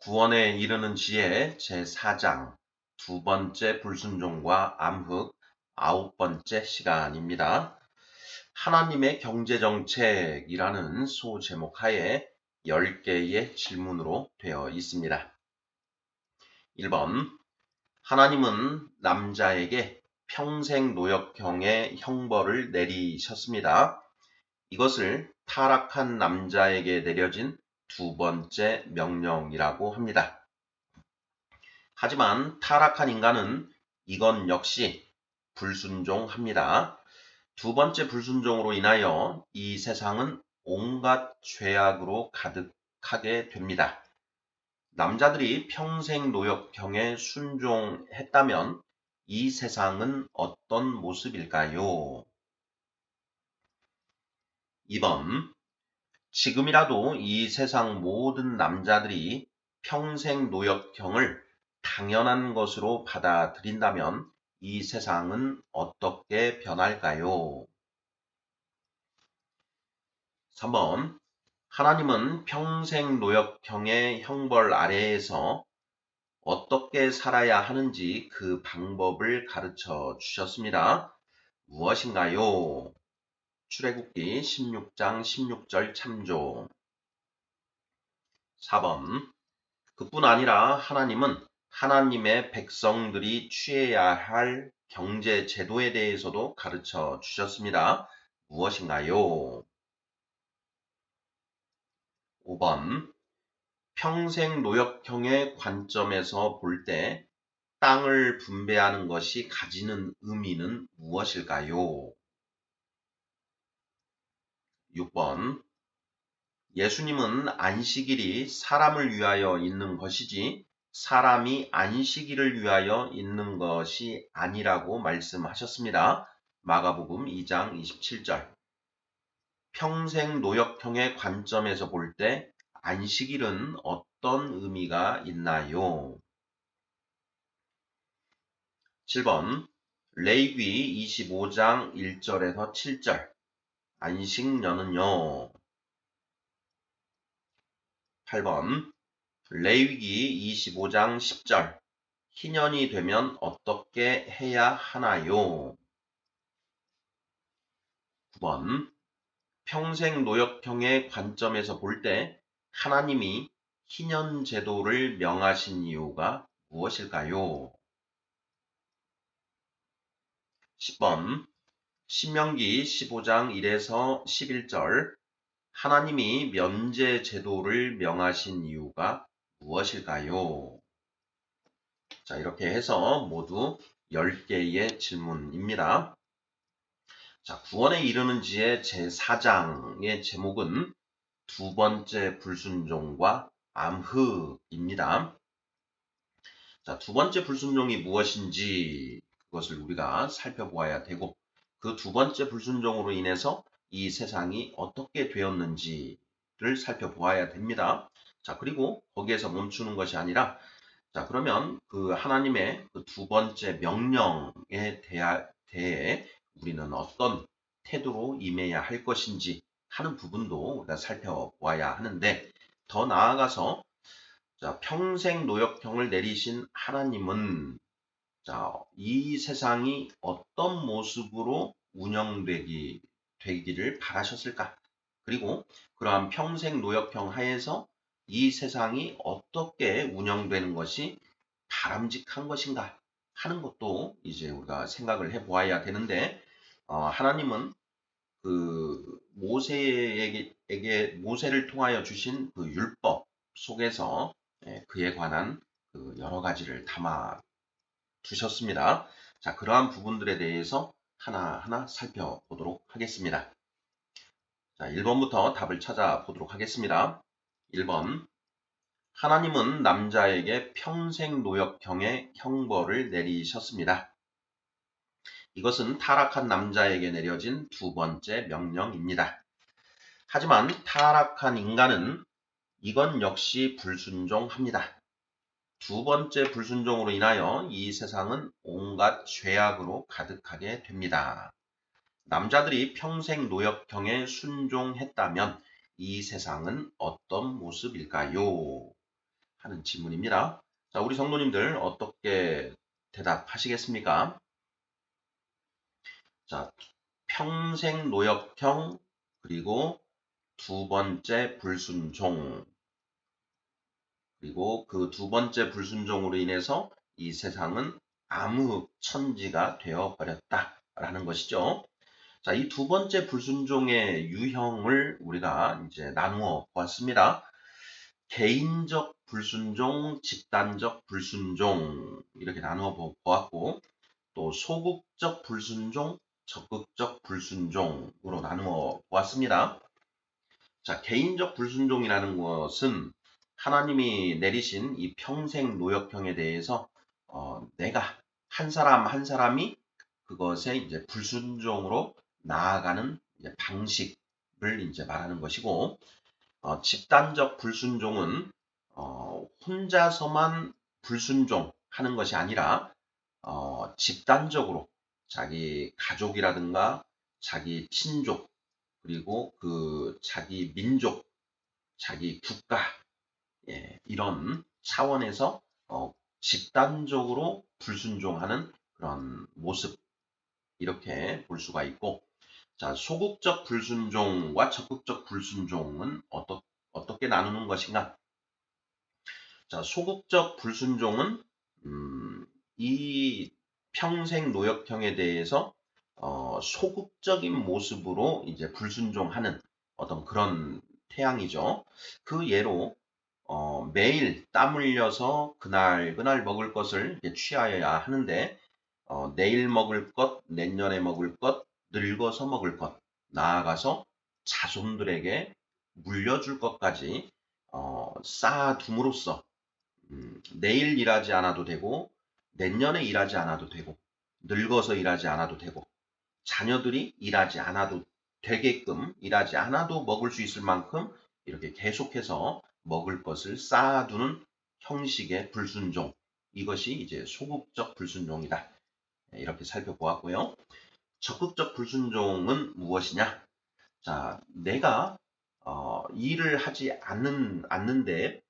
구원에 이르는 지혜 제4장 두 번째 불순종과 암흑 9번째 시간입니다. 하나님의 경제정책이라는 소제목 하에 10개의 질문으로 되어 있습니다. 1번, 하나님은 남자에게 평생 노역형의 형벌을 내리셨습니다. 이것을 타락한 남자에게 내려진 두 번째 명령이라고 합니다. 하지만 타락한 인간은 이건 역시 불순종합니다. 두 번째 불순종으로 인하여 이 세상은 온갖 죄악으로 가득하게 됩니다. 남자들이 평생 노역형에 순종했다면 이 세상은 어떤 모습일까요? 2번, 지금이라도 이 세상 모든 남자들이 평생 노역형을 당연한 것으로 받아들인다면 이 세상은 어떻게 변할까요? 3번, 하나님은 평생 노역형의 형벌 아래에서 어떻게 살아야 하는지 그 방법을 가르쳐 주셨습니다. 무엇인가요? 출애굽기 16장 16절 참조. 4번, 그뿐 아니라 하나님은 하나님의 백성들이 취해야 할 경제 제도에 대해서도 가르쳐 주셨습니다. 무엇인가요? 5번, 평생 노역형의 관점에서 볼 때 땅을 분배하는 것이 가지는 의미는 무엇일까요? 6번, 예수님은 안식일이 사람을 위하여 있는 것이지 사람이 안식일을 위하여 있는 것이 아니라고 말씀하셨습니다. 마가복음 2장 27절. 평생 노역형의 관점에서 볼 때 안식일은 어떤 의미가 있나요? 7번, 레위기 25장 1절에서 7절. 안식년은요. 8번, 레위기 25장 10절. 희년이 되면 어떻게 해야 하나요? 9번, 평생 노역형의 관점에서 볼 때 하나님이 희년 제도를 명하신 이유가 무엇일까요? 10번, 신명기 15장 1에서 11절. 하나님이 면제 제도를 명하신 이유가 무엇일까요? 자, 이렇게 해서 모두 10개의 질문입니다. 자, 구원에 이르는 지의 제4장의 제목은 두 번째 불순종과 암흑입니다. 자, 두 번째 불순종이 무엇인지 그것을 우리가 살펴보아야 되고 그 두 번째 불순종으로 인해서 이 세상이 어떻게 되었는지를 살펴보아야 됩니다. 자, 그리고 거기에서 멈추는 것이 아니라 자, 그러면 그 하나님의 그 두 번째 명령에 대해 우리는 어떤 태도로 임해야 할 것인지 하는 부분도 우리가 살펴보아야 하는데 더 나아가서 자, 평생 노역형을 내리신 하나님은 자, 이 세상이 어떤 모습으로 되기를 바라셨을까? 그리고 그러한 평생 노역형 하에서 이 세상이 어떻게 운영되는 것이 바람직한 것인가 하는 것도 이제 우리가 생각을 해 보아야 되는데, 하나님은 그 모세를 통하여 주신 그 율법 속에서 그에 관한 그 여러 가지를 담아 두셨습니다. 자, 그러한 부분들에 대해서 하나하나 살펴보도록 하겠습니다. 자, 1번부터 답을 찾아보도록 하겠습니다. 1번, 하나님은 남자에게 평생 노역형의 형벌을 내리셨습니다. 이것은 타락한 남자에게 내려진 두 번째 명령입니다. 하지만 타락한 인간은 이건 역시 불순종합니다. 두 번째 불순종으로 인하여 이 세상은 온갖 죄악으로 가득하게 됩니다. 남자들이 평생 노역형에 순종했다면 이 세상은 어떤 모습일까요? 하는 질문입니다. 자, 우리 성도님들 어떻게 대답하시겠습니까? 자, 평생 노역형, 그리고 두 번째 불순종, 그리고 그 두 번째 불순종으로 인해서 이 세상은 암흑천지가 되어 버렸다라는 것이죠. 자, 이 두 번째 불순종의 유형을 우리가 이제 나누어 보았습니다. 개인적 불순종, 집단적 불순종 이렇게 나누어 보았고, 또 소극적 불순종, 적극적 불순종으로 나누어 보았습니다. 자, 개인적 불순종이라는 것은 하나님이 내리신 이 평생 노역형에 대해서 내가 한 사람 한 사람이 그것에 이제 불순종으로 나아가는 이제 방식을 이제 말하는 것이고, 집단적 불순종은 혼자서만 불순종하는 것이 아니라 집단적으로 자기 가족이라든가 자기 친족, 그리고 그 자기 민족, 자기 국가, 이런 차원에서 집단적으로 불순종하는 그런 모습, 이렇게 볼 수가 있고, 자, 소극적 불순종과 적극적 불순종은 어떻게 나누는 것인가? 자, 소극적 불순종은 이 평생 노역형에 대해서 소극적인 모습으로 이제 불순종하는 어떤 그런 태양이죠. 그 예로 매일 땀 흘려서 그날 그날 먹을 것을 이제 취하여야 하는데, 내일 먹을 것, 내년에 먹을 것, 늙어서 먹을 것, 나아가서 자손들에게 물려줄 것까지 쌓아둠으로써 내일 일하지 않아도 되고, 내년에 일하지 않아도 되고, 늙어서 일하지 않아도 되고, 자녀들이 일하지 않아도 되게끔, 일하지 않아도 먹을 수 있을 만큼 이렇게 계속해서 먹을 것을 쌓아두는 형식의 불순종. 이것이 이제 소극적 불순종이다. 이렇게 살펴보았고요. 적극적 불순종은 무엇이냐? 자, 내가 일을 하지 않는데,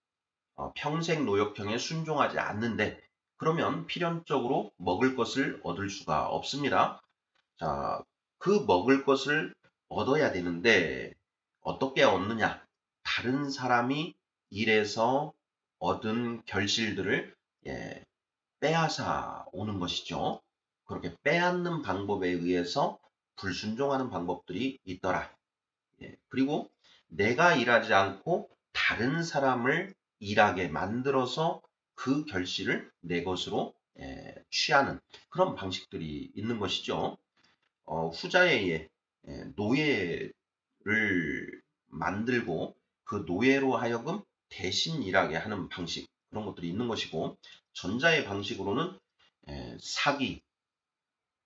평생 노역형에 순종하지 않는데, 그러면 필연적으로 먹을 것을 얻을 수가 없습니다. 자, 그 먹을 것을 얻어야 되는데 어떻게 얻느냐? 다른 사람이 일해서 얻은 결실들을 빼앗아 오는 것이죠. 그렇게 빼앗는 방법에 의해서 불순종하는 방법들이 있더라. 그리고 내가 일하지 않고 다른 사람을 일하게 만들어서 그 결실을 내 것으로 취하는 그런 방식들이 있는 것이죠. 후자에 의해 노예를 만들고 그 노예로 하여금 대신 일하게 하는 방식, 그런 것들이 있는 것이고, 전자의 방식으로는 사기,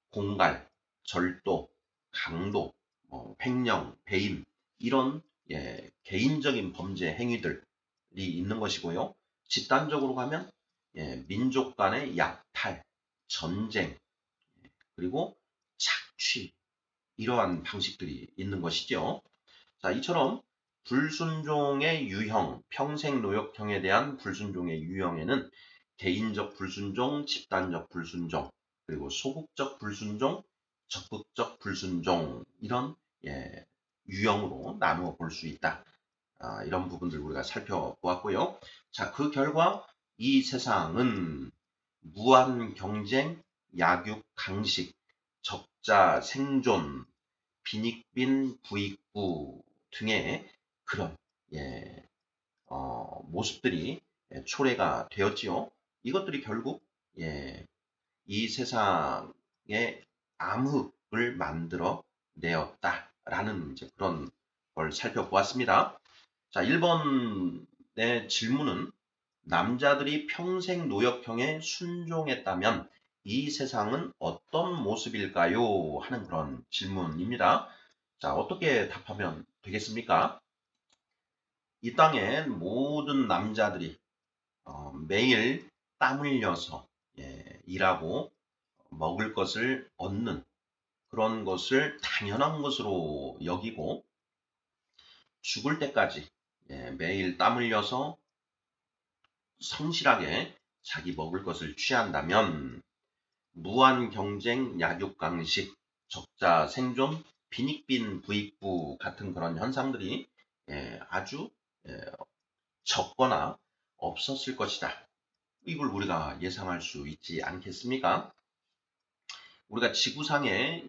공갈, 절도, 강도, 횡령, 배임, 이런 개인적인 범죄 행위들이 있는 것이고요. 집단적으로 가면 민족 간의 약탈, 전쟁, 그리고 착취, 이러한 방식들이 있는 것이죠. 자, 이처럼 불순종의 유형, 평생 노역형에 대한 불순종의 유형에는 개인적 불순종, 집단적 불순종, 그리고 소극적 불순종, 적극적 불순종, 이런 유형으로 나누어 볼 수 있다. 이런 부분들 우리가 살펴보았고요. 자, 그 결과 이 세상은 무한 경쟁, 약육 강식, 적자 생존, 빈익빈 부익부 등의 그런 모습들이 초래가 되었지요. 이것들이 결국 이 세상의 암흑을 만들어 내었다라는 이제 그런 걸 살펴보았습니다. 자, 1번의 질문은 남자들이 평생 노역형에 순종했다면 이 세상은 어떤 모습일까요? 하는 그런 질문입니다. 자, 어떻게 답하면 되겠습니까? 이 땅엔 모든 남자들이 매일 땀 흘려서 일하고 먹을 것을 얻는 그런 것을 당연한 것으로 여기고, 죽을 때까지 매일 땀 흘려서 성실하게 자기 먹을 것을 취한다면 무한 경쟁, 약육강식, 적자 생존, 빈익빈 부익부 같은 그런 현상들이 아주 적거나 없었을 것이다. 이걸 우리가 예상할 수 있지 않겠습니까? 우리가 지구상에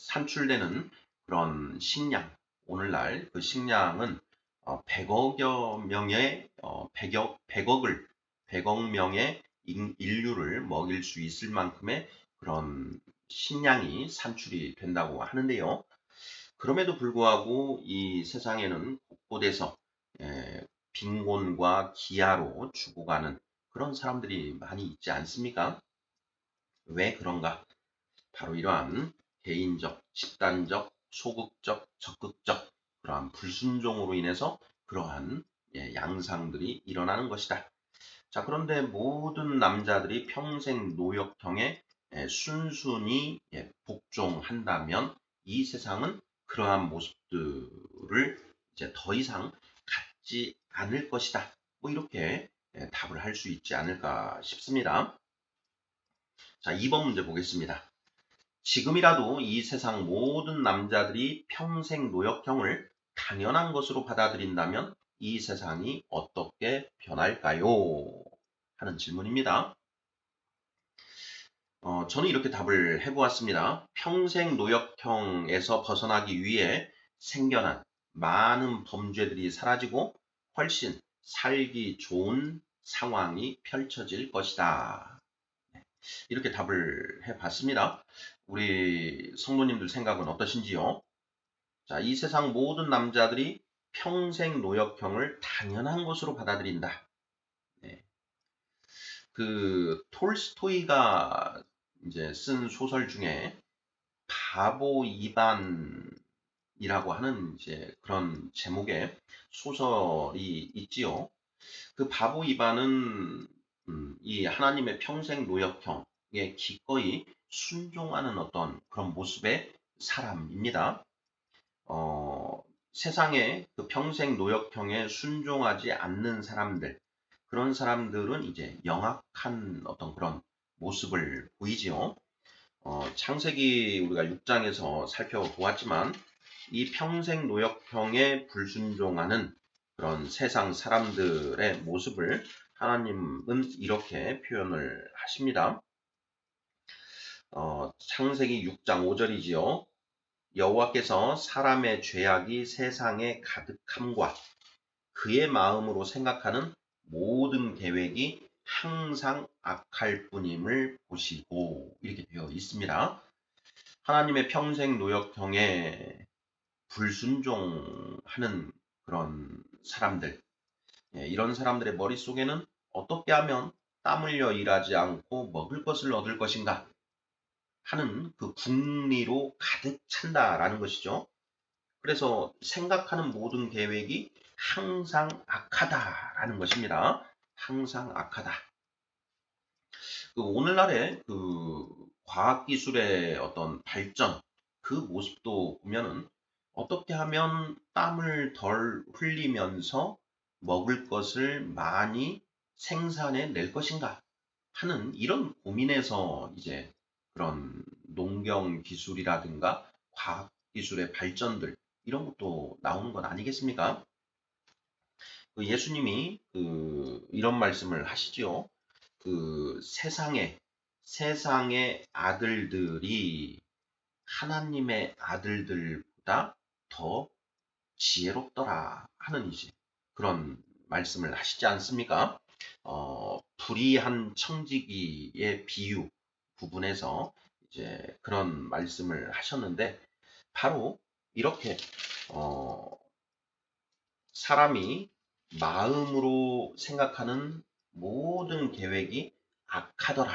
산출되는 그런 식량, 오늘날 그 식량은 100억여 명의 100억 명의 인류를 먹일 수 있을 만큼의 그런 식량이 산출이 된다고 하는데요. 그럼에도 불구하고 이 세상에는 곳곳에서 빈곤과 기아로 죽어가는 그런 사람들이 많이 있지 않습니까? 왜 그런가? 바로 이러한 개인적, 집단적, 소극적, 적극적 그러한 불순종으로 인해서 그러한 양상들이 일어나는 것이다. 자, 그런데 모든 남자들이 평생 노역형에 순순히 복종한다면 이 세상은 그러한 모습들을 이제 더 이상 갖지 않을 것이다. 뭐 이렇게 답을 할 수 있지 않을까 싶습니다. 자, 2번 문제 보겠습니다. 지금이라도 이 세상 모든 남자들이 평생 노역형을 당연한 것으로 받아들인다면 이 세상이 어떻게 변할까요? 하는 질문입니다. 저는 이렇게 답을 해보았습니다. 평생 노역형에서 벗어나기 위해 생겨난 많은 범죄들이 사라지고 훨씬 살기 좋은 상황이 펼쳐질 것이다. 이렇게 답을 해봤습니다. 우리 성도님들 생각은 어떠신지요? 자, 이 세상 모든 남자들이 평생 노역형을 당연한 것으로 받아들인다. 네. 그 톨스토이가 이제 쓴 소설 중에 바보 이반이라고 하는 이제 그런 제목의 소설이 있지요. 그 바보 이반은 이 하나님의 평생 노역형에 기꺼이 순종하는 어떤 그런 모습의 사람입니다. 세상에 그 평생 노역형에 순종하지 않는 사람들, 그런 사람들은 이제 영악한 어떤 그런 모습을 보이지요. 창세기 우리가 6장에서 살펴보았지만 이 평생 노역형에 불순종하는 그런 세상 사람들의 모습을 하나님은 이렇게 표현을 하십니다. 창세기 6장 5절이지요. 여호와께서 사람의 죄악이 세상에 가득함과 그의 마음으로 생각하는 모든 계획이 항상 악할 뿐임을 보시고 이렇게 되어 있습니다. 하나님의 평생 노역형에 불순종하는 그런 사람들, 이런 사람들의 머릿속에는 어떻게 하면 땀 흘려 일하지 않고 먹을 것을 얻을 것인가 하는 그 궁리로 가득 찬다라는 것이죠. 그래서 생각하는 모든 계획이 항상 악하다라는 것입니다. 항상 악하다. 그 오늘날의 그 과학기술의 어떤 발전, 그 모습도 보면은 어떻게 하면 땀을 덜 흘리면서 먹을 것을 많이 생산해 낼 것인가 하는 이런 고민에서 이제 그런 농경 기술이라든가 과학 기술의 발전들 이런 것도 나오는 것 아니겠습니까? 그 예수님이 이런 말씀을 하시죠. 그 세상의 아들들이 하나님의 아들들보다 더 지혜롭더라 하는 이제 그런 말씀을 하시지 않습니까? 불의한 청지기의 비유 부분에서 이제 그런 말씀을 하셨는데 바로 이렇게 사람이 마음으로 생각하는 모든 계획이 악하더라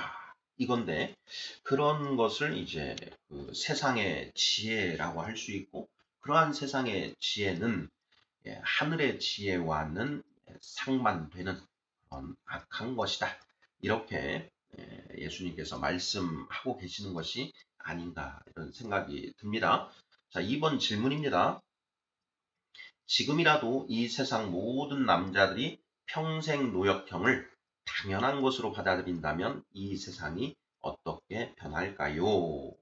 이건데 그런 것을 이제 그 세상의 지혜라고 할 수 있고 그러한 세상의 지혜는 하늘의 지혜와는 상반되는 그런 악한 것이다. 이렇게 예수님께서 말씀하고 계시는 것이 아닌가 이런 생각이 듭니다. 자, 2번 질문입니다. 지금이라도 이 세상 모든 남자들이 평생 노역형을 당연한 것으로 받아들인다면 이 세상이 어떻게 변할까요?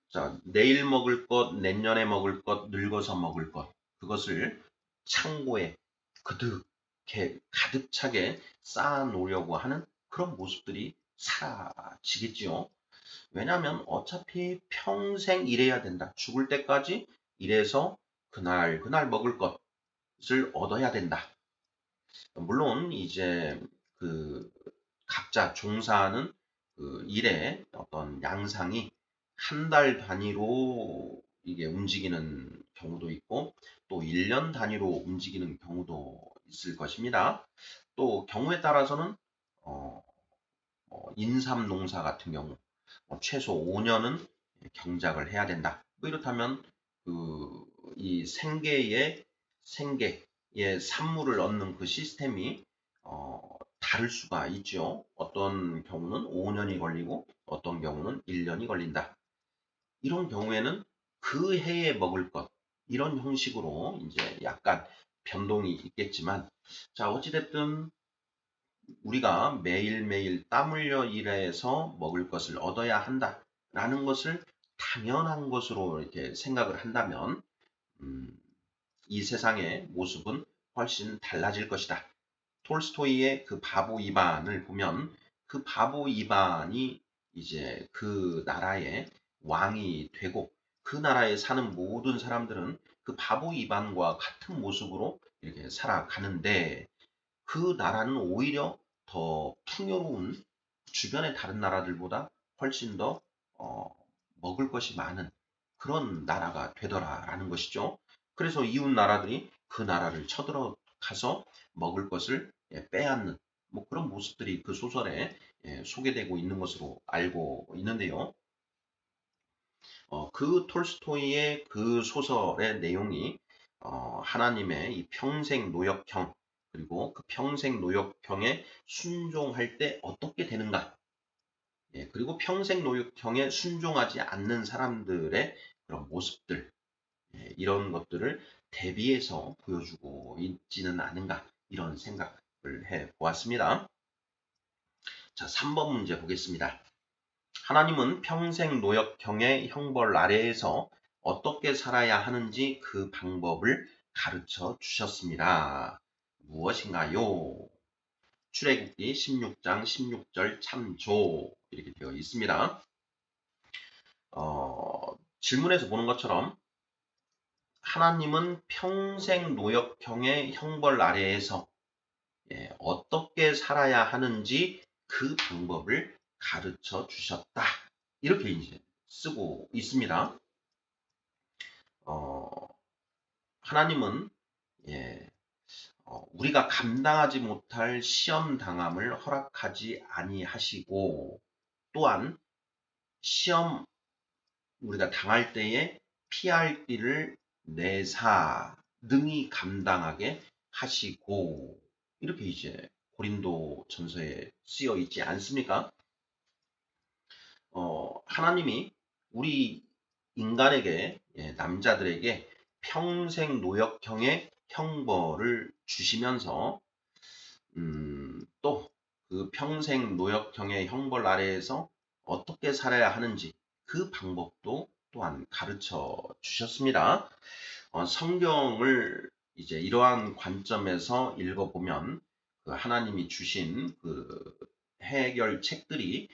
자, 내일 먹을 것, 내년에 먹을 것, 늙어서 먹을 것, 그것을 창고에 가득 차게 쌓아 놓으려고 하는 그런 모습들이 사라지겠지요. 왜냐하면 어차피 평생 일해야 된다. 죽을 때까지 일해서 그날 먹을 것을 얻어야 된다. 물론 이제 그 각자 종사하는 그 일의 어떤 양상이 한 달 단위로 이게 움직이는 경우도 있고 또 1년 단위로 움직이는 경우도 있을 것입니다. 또 경우에 따라서는 어, 인삼 농사 같은 경우 최소 5년은 경작을 해야 된다. 뭐 이렇다면 이 생계의 산물을 얻는 그 시스템이 다를 수가 있죠. 어떤 경우는 5년이 걸리고 어떤 경우는 1년이 걸린다. 이런 경우에는 그 해에 먹을 것 이런 형식으로 이제 약간 변동이 있겠지만 자 어찌됐든 우리가 매일매일 땀 흘려 일해서 먹을 것을 얻어야 한다라는 것을 당연한 것으로 이렇게 생각을 한다면 음, 이 세상의 모습은 훨씬 달라질 것이다. 톨스토이의 그 바보 이반을 보면 그 바보 이반이 이제 그 나라의 왕이 되고 그 나라에 사는 모든 사람들은 그 바보 이반과 같은 모습으로 이렇게 살아가는데 그 나라는 오히려 더 풍요로운 주변의 다른 나라들보다 훨씬 더 어, 먹을 것이 많은 그런 나라가 되더라라는 것이죠. 그래서 이웃 나라들이 그 나라를 쳐들어가서 먹을 것을 빼앗는 뭐 그런 모습들이 그 소설에 소개되고 있는 것으로 알고 있는데요. 그 톨스토이의 그 소설의 내용이 하나님의 이 평생 노역형 그리고 그 평생 노역형에 순종할 때 어떻게 되는가 그리고 평생 노역형에 순종하지 않는 사람들의 그런 모습들 이런 것들을 대비해서 보여주고 있지는 않은가 이런 생각을 해 보았습니다. 자, 3번 문제 보겠습니다. 하나님은 평생 노역형의 형벌 아래에서 어떻게 살아야 하는지 그 방법을 가르쳐 주셨습니다. 무엇인가요? 출애굽기 16장 16절 참조 이렇게 되어 있습니다. 질문에서 보는 것처럼 하나님은 평생 노역형의 형벌 아래에서 어떻게 살아야 하는지 그 방법을 가르쳐 주셨다. 이렇게 이제 쓰고 있습니다. 어, 하나님은 예, 우리가 감당하지 못할 시험 당함을 허락하지 아니하시고 또한 시험 우리가 당할 때에 피할 길을 내사 능히 감당하게 하시고 이렇게 이제 고린도 전서에 쓰여 있지 않습니까? 하나님이 우리 인간에게 남자들에게 평생 노역형의 형벌을 주시면서 또 그 평생 노역형의 형벌 아래에서 어떻게 살아야 하는지 그 방법도 또한 가르쳐 주셨습니다. 성경을 이제 이러한 관점에서 읽어보면 그 하나님이 주신 그 해결책들이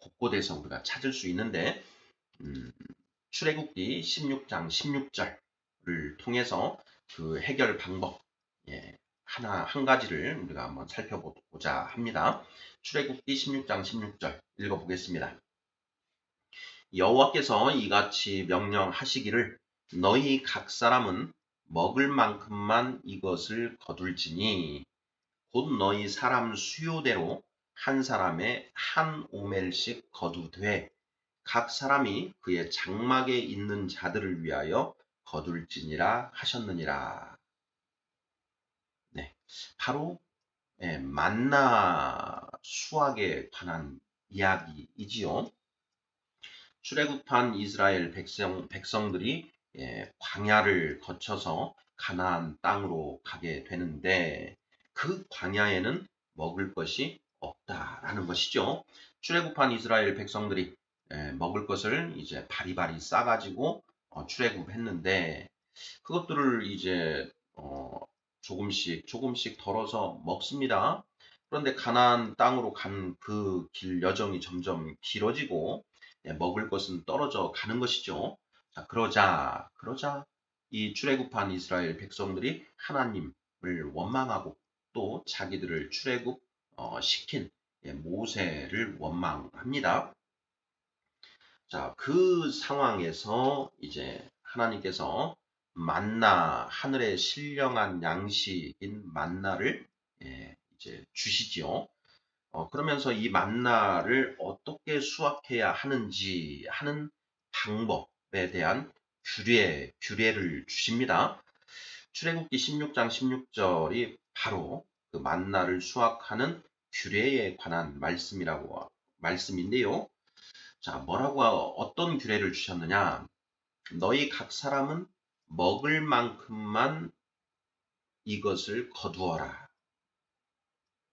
곳곳에서 우리가 찾을 수 있는데 음, 출애굽기 16장 16절을 통해서 그 해결 방법 한 가지를 우리가 한번 살펴보고자 합니다. 출애굽기 16장 16절 읽어보겠습니다. 여호와께서 이같이 명령하시기를 너희 각 사람은 먹을 만큼만 이것을 거둘지니 곧 너희 사람 수요대로 한 사람의 한 오멜씩 거두되 각 사람이 그의 장막에 있는 자들을 위하여 거둘지니라 하셨느니라. 네, 바로 만나 수확에 관한 이야기이지요. 출애굽한 이스라엘 백성들이 광야를 거쳐서 가나안 땅으로 가게 되는데 그 광야에는 먹을 것이 없다라는 것이죠. 출애굽한 이스라엘 백성들이 먹을 것을 이제 바리바리 싸가지고 출애굽했는데 그것들을 이제 조금씩 조금씩 덜어서 먹습니다. 그런데 가나안 땅으로 간 그 길 여정이 점점 길어지고 먹을 것은 떨어져 가는 것이죠. 자, 그러자 이 출애굽한 이스라엘 백성들이 하나님을 원망하고 또 자기들을 출애굽 시킨 모세를 원망합니다. 자, 그 상황에서 이제 하나님께서 만나, 하늘의 신령한 양식인 만나를 이제 주시지요. 그러면서 이 만나를 어떻게 수확해야 하는지 하는 방법에 대한 규례를 주십니다. 출애굽기 16장 16절이 바로 그 만나를 수확하는 규례에 관한 말씀인데요. 자, 어떤 규례를 주셨느냐? 너희 각 사람은 먹을 만큼만 이것을 거두어라.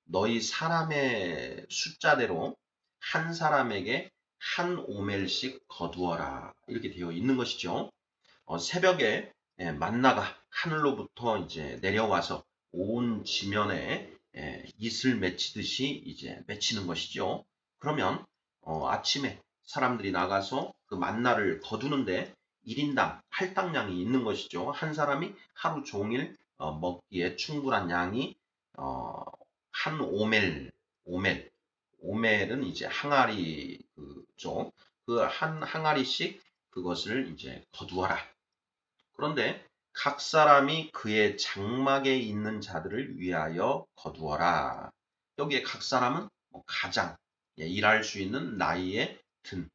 너희 사람의 숫자대로 한 사람에게 한 오멜씩 거두어라. 이렇게 되어 있는 것이죠. 새벽에 만나가 하늘로부터 이제 내려와서 온 지면에 이슬 맺히듯이 이제 맺히는 것이죠. 그러면 아침에 사람들이 나가서 그 만나를 거두는데 1인당 할당량이 있는 것이죠. 한 사람이 하루 종일 먹기에 충분한 양이 한 오멜은 이제 항아리죠. 그 한 항아리씩 그것을 이제 거두어라. 그런데 각 사람이 그의 장막에 있는 자들을 위하여 거두어라. 여기에 각 사람은 가장 일할 수 있는 나이에 든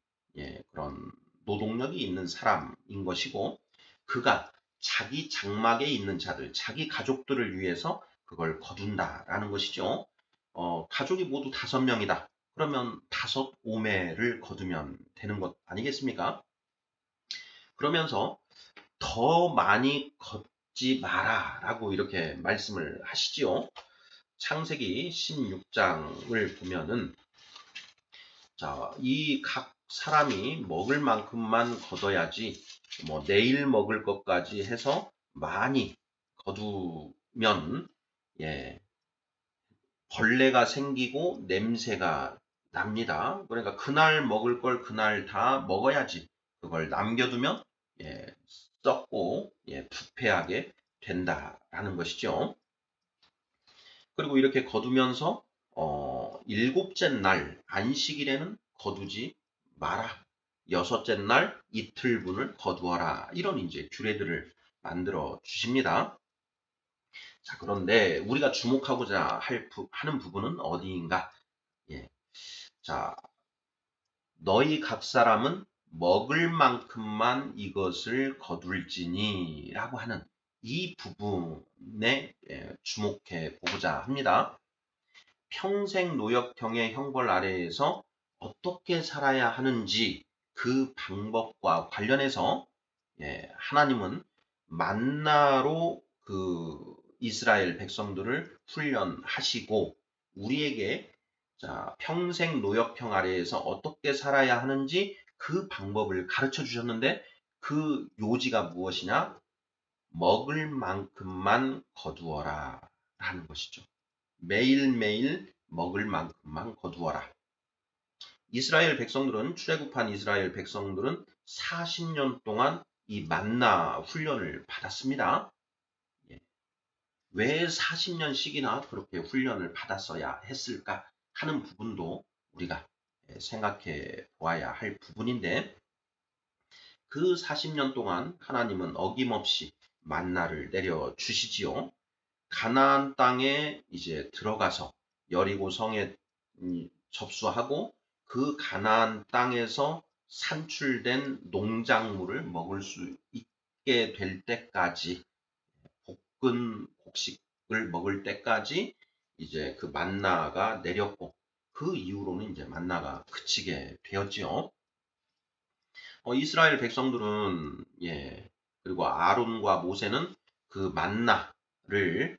그런 노동력이 있는 사람인 것이고 그가 자기 장막에 있는 자들, 자기 가족들을 위해서 그걸 거둔다라는 것이죠. 가족이 모두 5명이다. 그러면 5오멜을 거두면 되는 것 아니겠습니까? 그러면서 더 많이 걷지 마라라고 이렇게 말씀을 하시지요. 창세기 16장을 보면은 이 각 사람이 먹을 만큼만 걷어야지 내일 먹을 것까지 해서 많이 거두면 벌레가 생기고 냄새가 납니다. 그러니까 그날 먹을 걸 그날 다 먹어야지. 그걸 남겨두면 썩고 부패하게 된다라는 것이죠. 그리고 이렇게 거두면서 7째 날 안식일에는 거두지 마라. 6째 날 이틀분을 거두어라. 이런 이제 규례들을 만들어 주십니다. 자, 그런데 우리가 주목하고자 하는 부분은 어디인가? 자, 너희 각 사람은 먹을 만큼만 이것을 거둘지니 라고 하는 이 부분에 주목해 보고자 합니다. 평생 노역형의 형벌 아래에서 어떻게 살아야 하는지 그 방법과 관련해서 하나님은 만나로 그 이스라엘 백성들을 훈련하시고 우리에게 평생 노역형 아래에서 어떻게 살아야 하는지 그 방법을 가르쳐 주셨는데 그 요지가 무엇이냐? 먹을 만큼만 거두어라 라는 것이죠. 매일매일 먹을 만큼만 거두어라. 이스라엘 백성들은 출애굽한 이스라엘 백성들은 40년 동안 이 만나 훈련을 받았습니다. 왜 40년씩이나 그렇게 훈련을 받았어야 했을까 하는 부분도 우리가 생각해 보아야 할 부분인데 그 40년 동안 하나님은 어김없이 만나를 내려 주시지요. 가나안 땅에 이제 들어가서 여리고 성에 접수하고 그 가나안 땅에서 산출된 농작물을 먹을 수 있게 될 때까지 볶은 곡식을 먹을 때까지 이제 그 만나가 내렸고 그 이후로는 이제 만나가 그치게 되었지요. 이스라엘 백성들은 그리고 아론과 모세는 그 그 만나를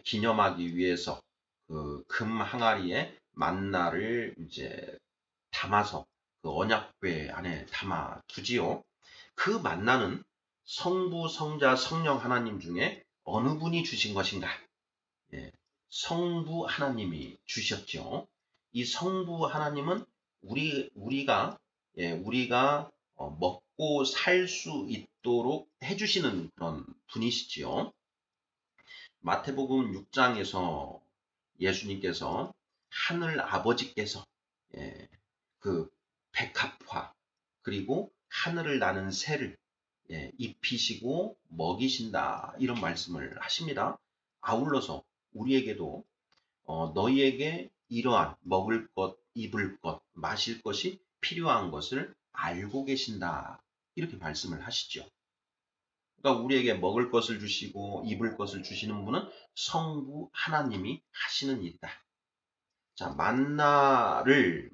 기념하기 위해서 그 금 항아리에 만나를 이제 담아서 그 언약궤 안에 담아 두지요. 그 만나는 성부, 성자, 성령 하나님 중에 어느 분이 주신 것인가? 예, 성부 하나님이 주셨죠. 이 성부 하나님은 우리가 먹고 살 수 있도록 해주시는 그런 분이시지요. 마태복음 6장에서 예수님께서 하늘 아버지께서 예, 그 백합화 그리고 하늘을 나는 새를 입히시고 먹이신다 이런 말씀을 하십니다. 아울러서 우리에게도 너희에게 이러한 먹을 것, 입을 것, 마실 것이 필요한 것을 알고 계신다 이렇게 말씀을 하시죠. 그러니까 우리에게 먹을 것을 주시고 입을 것을 주시는 분은 성부 하나님이 하시는 일이다. 자, 만나를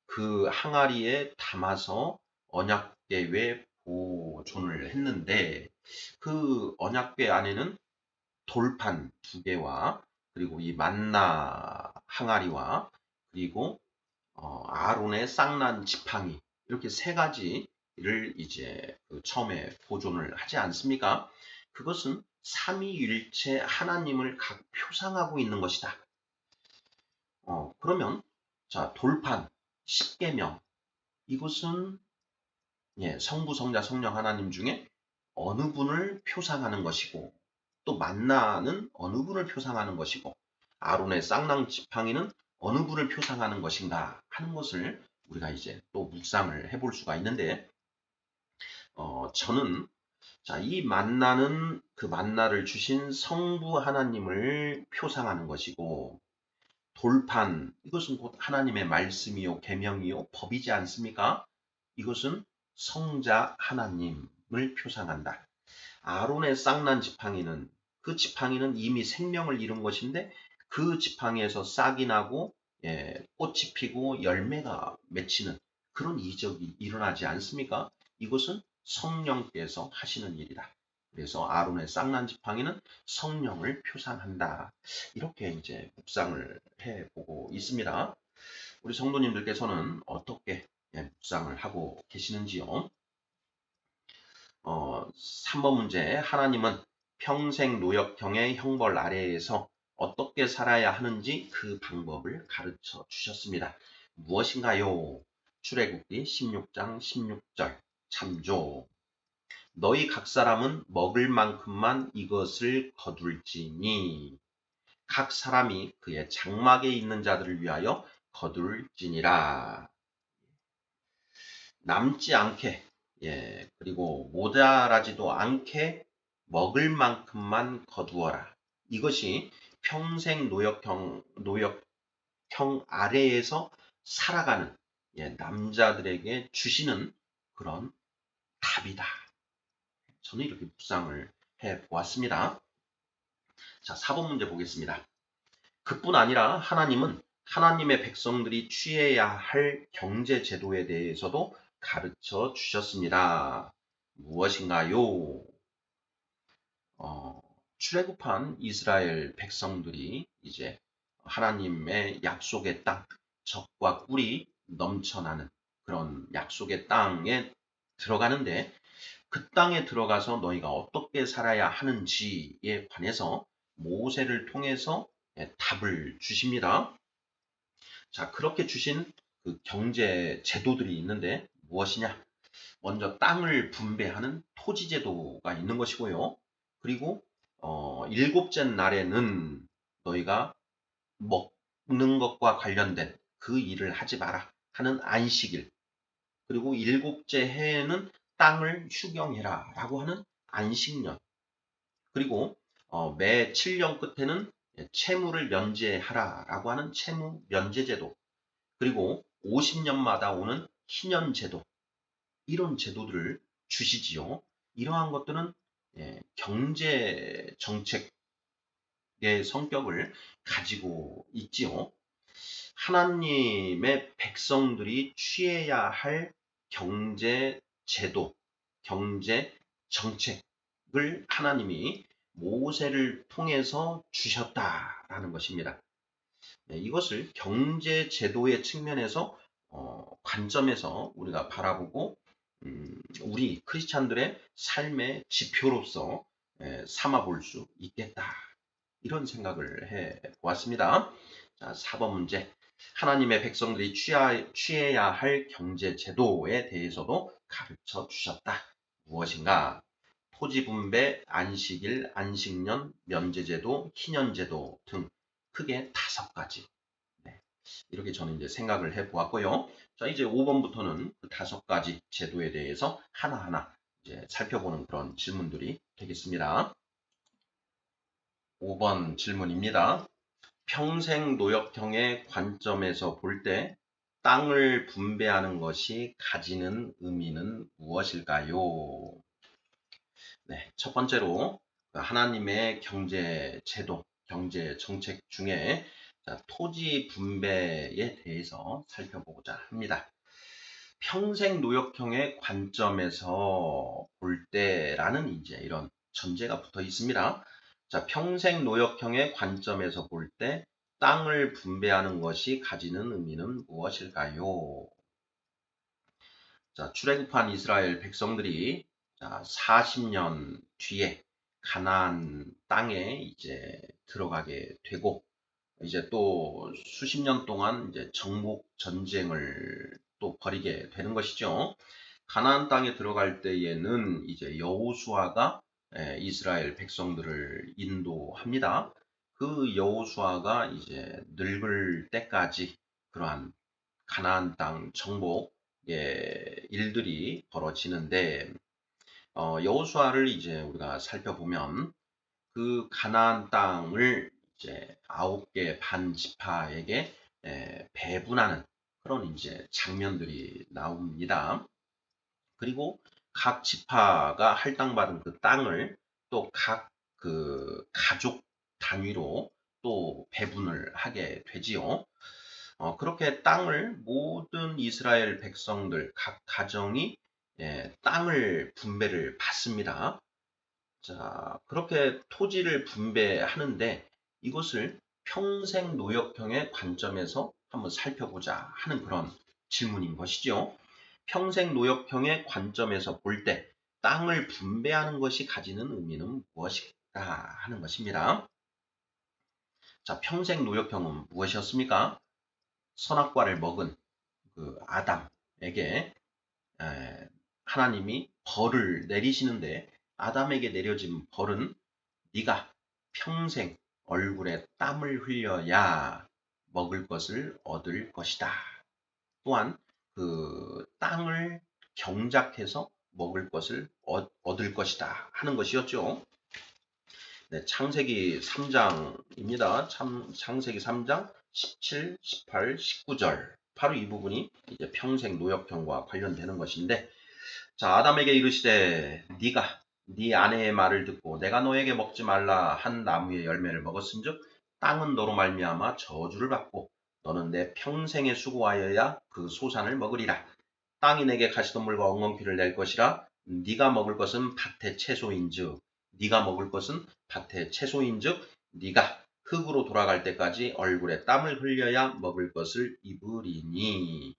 그 항아리에 담아서 언약궤에 보존을 했는데 그 언약궤 안에는 돌판 2개와 그리고 이 만나 항아리와 그리고 아론의 쌍난 지팡이 이렇게 3가지를 이제 처음에 보존을 하지 않습니까? 그것은 삼위일체 하나님을 각 표상하고 있는 것이다. 그러면 자 돌판 10계명 이것은 성부, 성자, 성령 하나님 중에 어느 분을 표상하는 것이고 또 만나는 어느 분을 표상하는 것이고 아론의 쌍난 지팡이는 어느 분을 표상하는 것인가 하는 것을 우리가 이제 또 묵상을 해볼 수가 있는데 저는 자, 이 만나는 그 만나를 주신 성부 하나님을 표상하는 것이고 돌판 이것은 곧 하나님의 말씀이요 계명이요 법이지 않습니까? 이것은 성자 하나님을 표상한다. 아론의 쌍난 지팡이는 그 지팡이는 이미 생명을 잃은 것인데 그 지팡이에서 싹이 나고 꽃이 피고 열매가 맺히는 그런 이적이 일어나지 않습니까? 이것은 성령께서 하시는 일이다. 그래서 아론의 쌍난 지팡이는 성령을 표상한다. 이렇게 이제 묵상을 해보고 있습니다. 우리 성도님들께서는 어떻게 묵상을 하고 계시는지요? 3번 문제 하나님은 평생 노역형의 형벌 아래에서 어떻게 살아야 하는지 그 방법을 가르쳐 주셨습니다. 무엇인가요? 출애굽기 16장 16절 참조 너희 각 사람은 먹을 만큼만 이것을 거둘지니 각 사람이 그의 장막에 있는 자들을 위하여 거둘지니라. 남지 않게 그리고 모자라지도 않게 먹을 만큼만 거두어라. 이것이 평생 노역형 아래에서 살아가는 남자들에게 주시는 그런 답이다. 저는 이렇게 묵상을 해보았습니다. 자, 4번 문제 보겠습니다. 그뿐 아니라 하나님은 하나님의 백성들이 취해야 할 경제 제도에 대해서도 가르쳐 주셨습니다. 무엇인가요? 출애굽한 이스라엘 백성들이 이제 하나님의 약속의 땅, 적과 꿀이 넘쳐나는 그런 약속의 땅에 들어가는데 그 땅에 들어가서 너희가 어떻게 살아야 하는지에 관해서 모세를 통해서 답을 주십니다. 자, 그렇게 주신 그 경제 제도들이 있는데 무엇이냐? 먼저 땅을 분배하는 토지 제도가 있는 것이고요. 그리고 7째 날에는 너희가 먹는 것과 관련된 그 일을 하지 마라 하는 안식일. 그리고 7째 해에는 땅을 휴경해라 라고 하는 안식년. 그리고 매 7년 끝에는 채무를 면제하라 라고 하는 채무 면제 제도. 그리고 50년마다 오는 희년 제도. 이런 제도들을 주시지요. 이러한 것들은 경제 정책의 성격을 가지고 있지요. 하나님의 백성들이 취해야 할 경제 제도, 경제 정책 하나님이 모세를 통해서 주셨다라는 것입니다. 네, 이것을 경제 제도의 측면에서 관점에서 우리가 바라보고 우리 크리스찬들의 삶의 지표로서 삼아 볼 수 있겠다. 이런 생각을 해 보았습니다. 자, 4번 문제. 하나님의 백성들이 취해야 할 경제 제도에 대해서도 가르쳐 주셨다. 무엇인가? 토지 분배, 안식일, 안식년, 면제제도, 희년제도 등 크게 5가지. 네, 이렇게 저는 이제 생각을 해 보았고요. 자, 이제 5번부터는 그 5가지 제도에 대해서 하나하나 이제 살펴보는 그런 질문들이 되겠습니다. 5번 질문입니다. 평생 노역형의 관점에서 볼 때 땅을 분배하는 것이 가지는 의미는 무엇일까요? 네, 첫 번째로 하나님의 경제 제도, 경제 정책 중에 토지 분배에 대해서 살펴보고자 합니다. 평생 노역형의 관점에서 볼 때라는 이제 이런 전제가 붙어 있습니다. 자, 평생 노역형의 관점에서 볼 때 땅을 분배하는 것이 가지는 의미는 무엇일까요? 자, 출애굽한 이스라엘 백성들이 40년 뒤에 가나안 땅에 이제 들어가게 되고 이제 또 수십 년 동안 이제 정복 전쟁을 또 벌이게 되는 것이죠. 가나안 땅에 들어갈 때에는 이제 여호수아가 이스라엘 백성들을 인도합니다. 그 여호수아가 이제 늙을 때까지 그러한 가나안 땅 정복의 일들이 벌어지는데 여호수아를 이제 우리가 살펴보면 그 가나안 땅을 이제 9개 반 지파에게 배분하는 그런 이제 장면들이 나옵니다. 그리고 각 지파가 할당받은 그 땅을 또 각 그 가족 단위로 또 배분을 하게 되지요. 그렇게 땅을 모든 이스라엘 백성들 각 가정이 땅을 분배를 받습니다. 자, 그렇게 토지를 분배하는데 이것을 평생 노역형의 관점에서 한번 살펴보자 하는 그런 질문인 것이죠. 평생 노역형의 관점에서 볼 때 땅을 분배하는 것이 가지는 의미는 무엇일까 하는 것입니다. 자, 평생 노역형은 무엇이었습니까? 선악과를 먹은 그 아담에게 하나님이 벌을 내리시는데 아담에게 내려진 벌은 네가 평생 얼굴에 땀을 흘려야 먹을 것을 얻을 것이다. 또한 그 땅을 경작해서 먹을 것을 얻을 것이다 하는 것이었죠. 네, 창세기 3장입니다. 창세기 3장 17, 18, 19절. 바로 이 부분이 이제 평생 노역형과 관련되는 것인데, 자, 아담에게 이르시되 네가 네 아내의 말을 듣고 내가 너에게 먹지 말라 한 나무의 열매를 먹었은즉 땅은 너로 말미암아 저주를 받고 너는 내 평생에 수고하여야 그 소산을 먹으리라. 땅이 내게 가시덤불과 엉겅퀴를 낼 것이라. 네가 먹을 것은 밭의 채소인즉 네가 먹을 것은 밭의 채소인즉 네가 흙으로 돌아갈 때까지 얼굴에 땀을 흘려야 먹을 것을 입으리니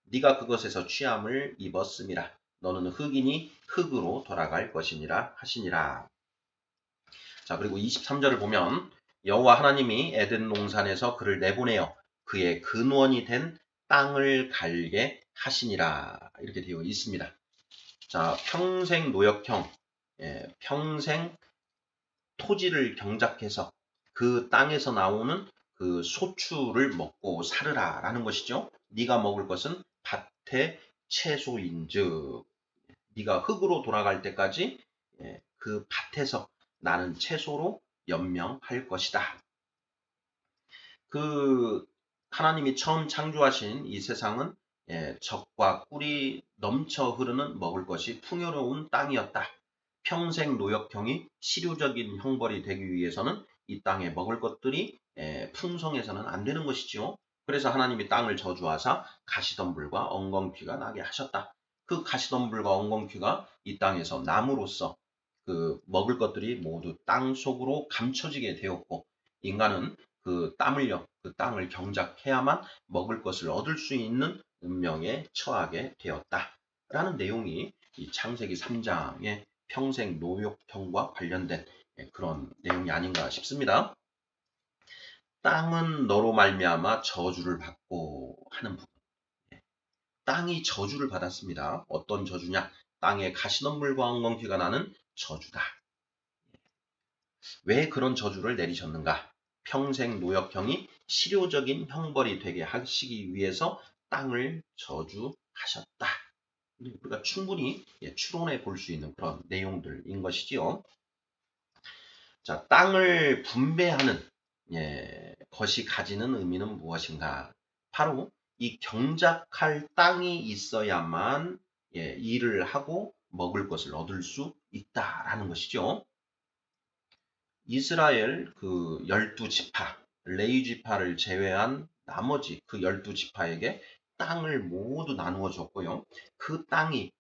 네가 그것에서 취함을 입었음이라. 너는 흙이니 흙으로 돌아갈 것이니라 하시니라. 자, 그리고 23절을 보면 여호와 하나님이 에덴 동산에서 그를 내보내어 그의 근원이 된 땅을 갈게 하시니라. 이렇게 되어 있습니다. 자, 평생 노역형, 평생 토지를 경작해서 그 땅에서 나오는 그 소출을 먹고 살으라라는 것이죠. 네가 먹을 것은 밭의 채소인즉 네가 흙으로 돌아갈 때까지 그 밭에서 나는 채소로 연명할 것이다. 그 하나님이 처음 창조하신 이 세상은 젖과 꿀이 넘쳐 흐르는 먹을 것이 풍요로운 땅이었다. 평생 노역형이 실효적인 형벌이 되기 위해서는 이 땅에 먹을 것들이 풍성해서는 안 되는 것이지요. 그래서 하나님이 땅을 저주하사 가시덤불과 엉겅퀴가 나게 하셨다. 그 가시덤불과 엉겅퀴가 이 땅에서 나무로서 그 먹을 것들이 모두 땅 속으로 감춰지게 되었고 인간은 그 땀 흘려 그 땅을 경작해야만 먹을 것을 얻을 수 있는 운명에 처하게 되었다라는 내용이 이 창세기 3장의 평생 노역형과 관련된 그런 내용이 아닌가 싶습니다. 땅은 너로 말미암아 저주를 받고 하는 부분. 땅이 저주를 받았습니다. 어떤 저주냐? 땅에 가시덤불과 엉겅퀴가 나는 저주다. 왜 그런 저주를 내리셨는가? 평생 노역형이 실효적인 형벌이 되게 하시기 위해서 땅을 저주하셨다. 우리가 충분히 추론해 볼 수 있는 그런 내용들인 것이지요. 자, 땅을 분배하는 것이 가지는 의미는 무엇인가? 바로 이 경작할 땅이 있어야만 일을 하고 먹을 것을 얻을 수 있다라는 것이죠. 이스라엘 그 12지파, 레위 지파를 제외한 나머지 그 12지파에게 땅을 모두 나누어 줬고요. 그 땅이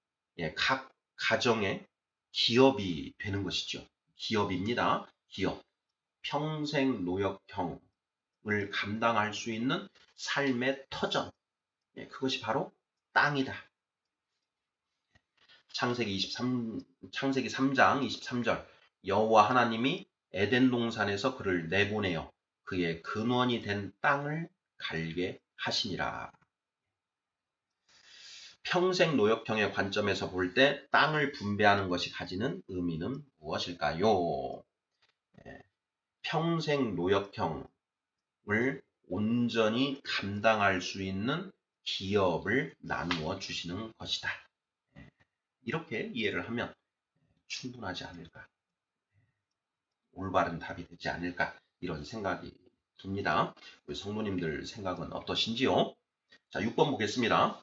각 가정의 기업이 되는 것이죠. 기업입니다. 기업. 평생 노역형을 감당할 수 있는 삶의 터전. 그것이 바로 땅이다. 창세기 3장 23절. 여호와 하나님이 에덴 동산에서 그를 내보내어 그의 근원이 된 땅을 갈게 하시니라. 평생 노역형의 관점에서 볼 때 땅을 분배하는 것이 가지는 의미는 무엇일까요? 평생 노역형을 온전히 감당할 수 있는 기업을 나누어 주시는 것이다. 이렇게 이해를 하면 충분하지 않을까. 올바른 답이 되지 않을까 이런 생각이 듭니다. 우리 성도님들 생각은 어떠신지요? 자, 6번 보겠습니다.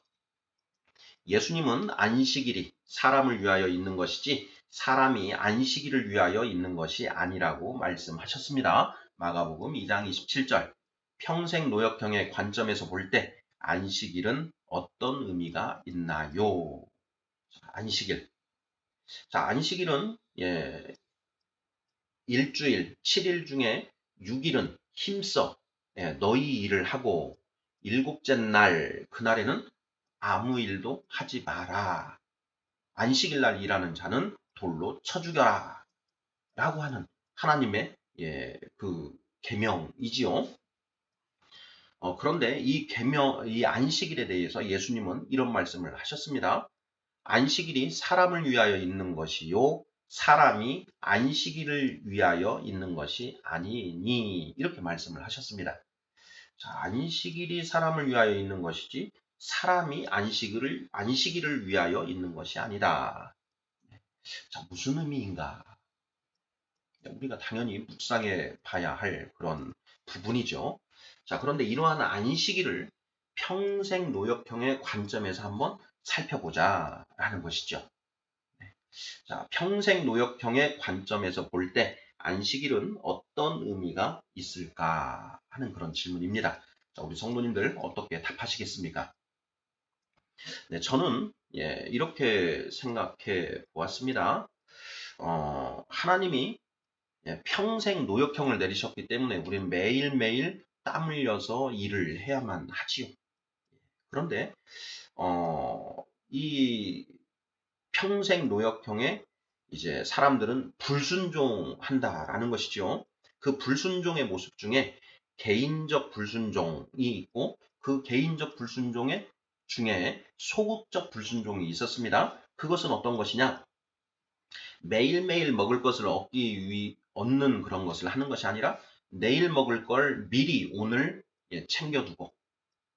예수님은 안식일이 사람을 위하여 있는 것이지 사람이 안식일을 위하여 있는 것이 아니라고 말씀하셨습니다. 마가복음 2장 27절. 평생 노역형의 관점에서 볼 때 안식일은 어떤 의미가 있나요? 안식일. 자, 안식일은 일주일 7일 중에 6일은 힘써 너희 일을 하고 일곱째 날 그날에는 아무 일도 하지 마라. 안식일 날 일하는 자는 돌로 쳐 죽여라. 라고 하는 하나님의 그 계명이지요. 그런데 이 안식일에 대해서 예수님은 이런 말씀을 하셨습니다. 안식일이 사람을 위하여 있는 것이요 사람이 안식일을 위하여 있는 것이 아니니 이렇게 말씀을 하셨습니다. 자, 안식일이 사람을 위하여 있는 것이지 사람이 안식일을 위하여 있는 것이 아니다. 자, 무슨 의미인가? 우리가 당연히 묵상해 봐야 할 그런 부분이죠. 자, 그런데 이러한 안식일을 평생 노역형의 관점에서 한번 살펴보자라는 것이죠. 자, 평생 노역형의 관점에서 볼 때 안식일은 어떤 의미가 있을까 하는 그런 질문입니다. 자, 우리 성도님들 어떻게 답하시겠습니까? 네, 저는 이렇게 생각해 보았습니다. 하나님이 평생 노역형을 내리셨기 때문에 우리는 매일매일 땀 흘려서 일을 해야만 하지요. 그런데 이 평생 노역형에 이제 사람들은 불순종한다라는 것이죠. 그 불순종의 모습 중에 개인적 불순종이 있고 그 개인적 불순종의 중에 소극적 불순종이 있었습니다. 그것은 어떤 것이냐? 매일매일 먹을 것을 얻는 그런 것을 하는 것이 아니라 내일 먹을 걸 미리 오늘 챙겨두고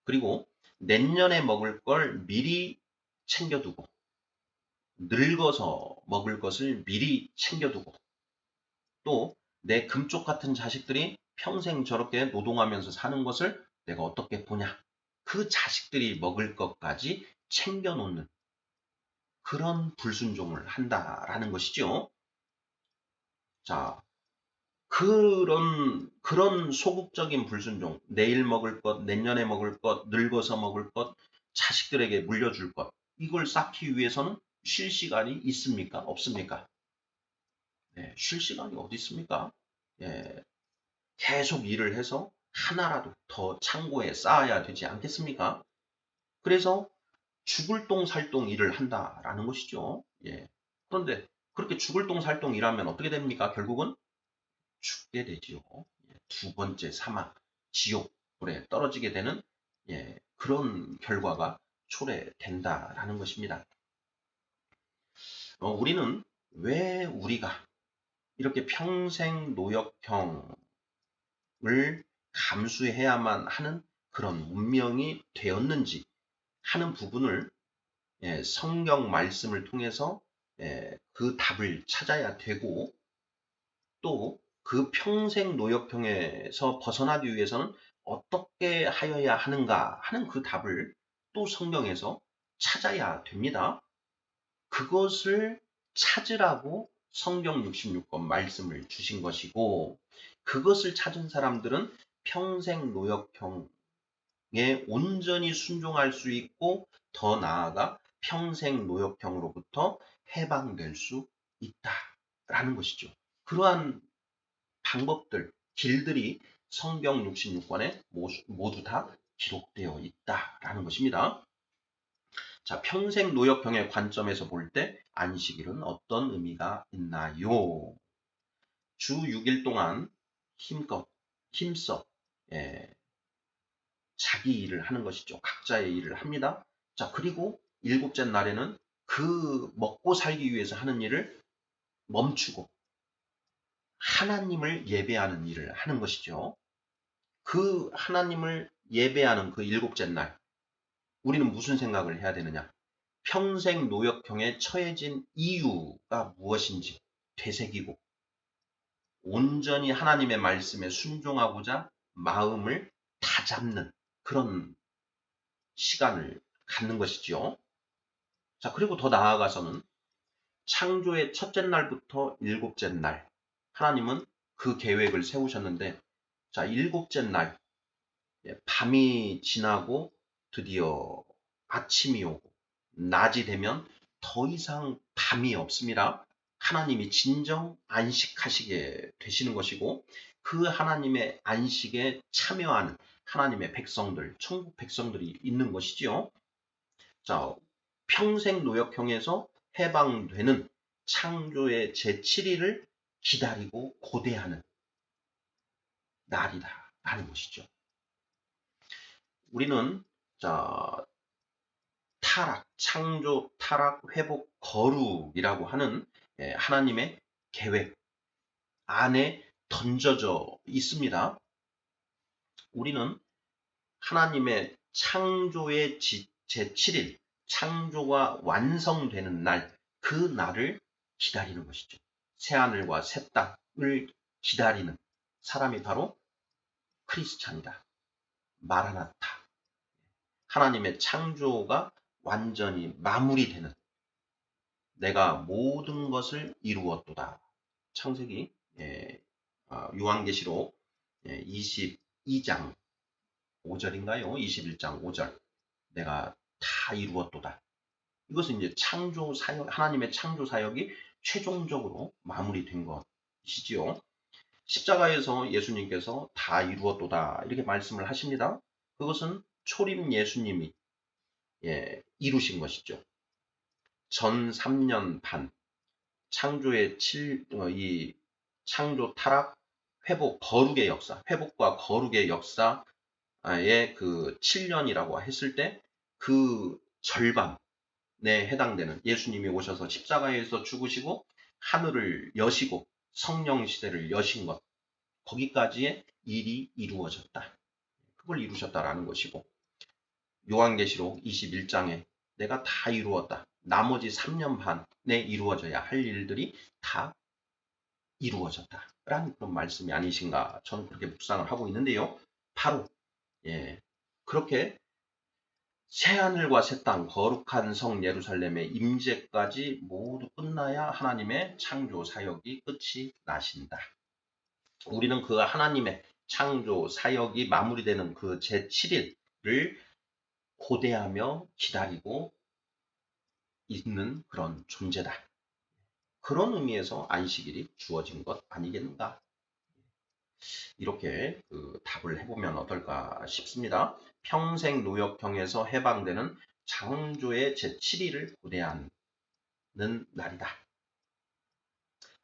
그리고 내년에 먹을 걸 미리 챙겨두고 늙어서 먹을 것을 미리 챙겨두고 또 내 금쪽 같은 자식들이 평생 저렇게 노동하면서 사는 것을 내가 어떻게 보냐. 그 자식들이 먹을 것까지 챙겨놓는 그런 불순종을 한다라는 것이죠. 자, 그런 소극적인 불순종, 내일 먹을 것, 내년에 먹을 것, 늙어서 먹을 것, 자식들에게 물려줄 것, 이걸 쌓기 위해서는 쉴 시간이 있습니까? 없습니까? 쉴 시간이 어디 있습니까? 계속 일을 해서 하나라도 더 창고에 쌓아야 되지 않겠습니까? 그래서 죽을 똥 살 똥 일을 한다라는 것이죠. 그런데 그렇게 죽을 똥 살 똥 일하면 어떻게 됩니까? 결국은 죽게 되지요. 두 번째 사막, 지옥불에 떨어지게 되는 그런 결과가 초래된다라는 것입니다. 우리는 왜 우리가 이렇게 평생 노역형을 감수해야만 하는 그런 운명이 되었는지 하는 부분을 성경 말씀을 통해서 그 답을 찾아야 되고, 또 그 평생 노역형에서 벗어나기 위해서는 어떻게 하여야 하는가 하는 그 답을 또 성경에서 찾아야 됩니다. 그것을 찾으라고 성경 66권 말씀을 주신 것이고, 그것을 찾은 사람들은 평생 노역형에 온전히 순종할 수 있고, 더 나아가 평생 노역형으로부터 해방될 수 있다라는 것이죠. 그러한 방법들, 길들이 성경 66권에 모두 다 기록되어 있다라는 것입니다. 자, 평생 노역형의 관점에서 볼 때 안식일은 어떤 의미가 있나요? 주 6일 동안 힘써 자기 일을 하는 것이죠. 각자의 일을 합니다. 자, 그리고 일곱째 날에는 그 먹고 살기 위해서 하는 일을 멈추고 하나님을 예배하는 일을 하는 것이죠. 그 하나님을 예배하는 그 일곱째 날, 우리는 무슨 생각을 해야 되느냐? 평생 노역형에 처해진 이유가 무엇인지 되새기고 온전히 하나님의 말씀에 순종하고자 마음을 다잡는 그런 시간을 갖는 것이지요. 자, 그리고 더 나아가서는 창조의 첫째 날부터 일곱째 날, 하나님은 그 계획을 세우셨는데, 자, 일곱째 날, 밤이 지나고 드디어 아침이 오고 낮이 되면 더 이상 밤이 없습니다. 하나님이 진정 안식하시게 되시는 것이고, 그 하나님의 안식에 참여하는 하나님의 백성들, 천국 백성들이 있는 것이지요. 자, 평생 노역형에서 해방되는 창조의 제7일을 기다리고 고대하는 날이다라는 것이죠. 우리는 자, 타락, 창조, 타락, 회복, 거룩이라고 하는 하나님의 계획 안에 던져져 있습니다. 우리는 하나님의 창조의 제7일, 창조가 완성되는 날, 그 날을 기다리는 것이죠. 새하늘과 새 땅을 기다리는 사람이 바로 크리스찬이다. 마라나타. 하나님의 창조가 완전히 마무리되는, 내가 모든 것을 이루었도다. 창세기 요한계시록 22장 5절인가요? 21장 5절. 내가 다 이루었도다. 이것은 이제 창조 사역, 하나님의 창조 사역이 최종적으로 마무리된 것이지요. 십자가에서 예수님께서 다 이루었도다 이렇게 말씀을 하십니다. 그것은 초림 예수님이 이루신 것이죠. 전 3년 반 창조의 이 창조 타락 회복 거룩의 역사, 회복과 거룩의 역사의 그 7년이라고 했을 때 그 절반에 해당되는, 예수님이 오셔서 십자가에서 죽으시고 하늘을 여시고 성령 시대를 여신 것, 거기까지의 일이 이루어졌다. 그걸 이루셨다라는 것이고, 요한계시록 21장에 내가 다 이루었다. 나머지 3년 반에 이루어져야 할 일들이 다 이루어졌다라는 그런 말씀이 아니신가, 저는 그렇게 묵상을 하고 있는데요. 바로 그렇게 새하늘과 새 땅, 거룩한 성 예루살렘의 임재까지 모두 끝나야 하나님의 창조 사역이 끝이 나신다. 우리는 그 하나님의 창조 사역이 마무리되는 그 제7일을 고대하며 기다리고 있는 그런 존재다. 그런 의미에서 안식일이 주어진 것 아니겠는가? 이렇게 답을 해보면 어떨까 싶습니다. 평생 노역형에서 해방되는 창조의 제7일을 고대하는 날이다.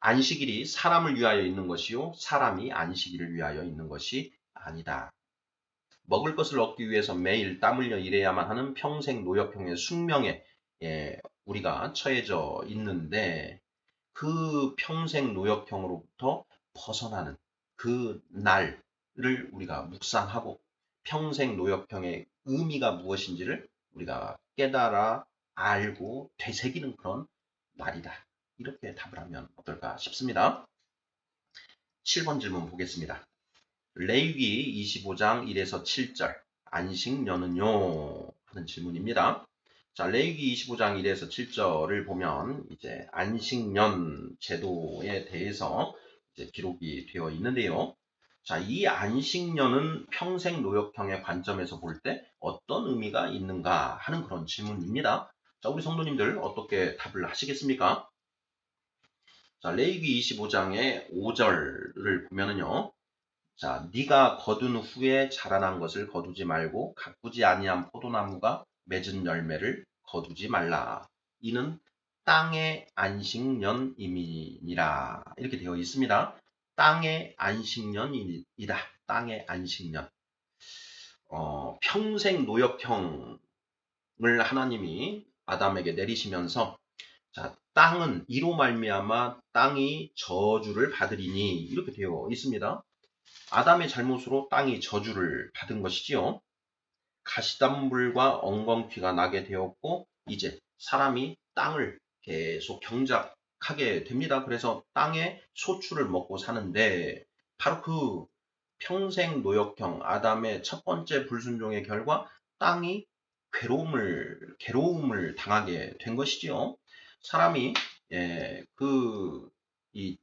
안식일이 사람을 위하여 있는 것이요 사람이 안식일을 위하여 있는 것이 아니다. 먹을 것을 얻기 위해서 매일 땀 흘려 일해야만 하는 평생 노역형의 숙명에 우리가 처해져 있는데 그 평생 노역형으로부터 벗어나는 그 날을 우리가 묵상하고 평생 노역형의 의미가 무엇인지를 우리가 깨달아 알고 되새기는 그런 날이다. 이렇게 답을 하면 어떨까 싶습니다. 7번 질문 보겠습니다. 레위기 25장 1에서 7절 안식년은요? 하는 질문입니다. 자, 레위기 25장 1에서 7절을 보면 이제 안식년 제도에 대해서 이제 기록이 되어 있는데요. 자, 이 안식년은 평생 노역형의 관점에서 볼 때 어떤 의미가 있는가 하는 그런 질문입니다. 자, 우리 성도님들 어떻게 답을 하시겠습니까? 자, 레위기 25장의 5절을 보면은요. 자, 네가 거둔 후에 자라난 것을 거두지 말고 가꾸지 아니한 포도나무가 맺은 열매를 거두지 말라. 이는 땅의 안식년임이니라. 이렇게 되어 있습니다. 땅의 안식년이다. 땅의 안식년. 평생 노역형을 하나님이 아담에게 내리시면서 자, 땅은 이로 말미암아 땅이 저주를 받으리니 이렇게 되어 있습니다. 아담의 잘못으로 땅이 저주를 받은 것이지요. 가시덤불과 엉겅퀴가 나게 되었고 이제 사람이 땅을 계속 경작하게 됩니다. 그래서 땅의 소출을 먹고 사는데 바로 그 평생 노역형 아담의 첫 번째 불순종의 결과 땅이 괴로움을 당하게 된 것이지요. 사람이 이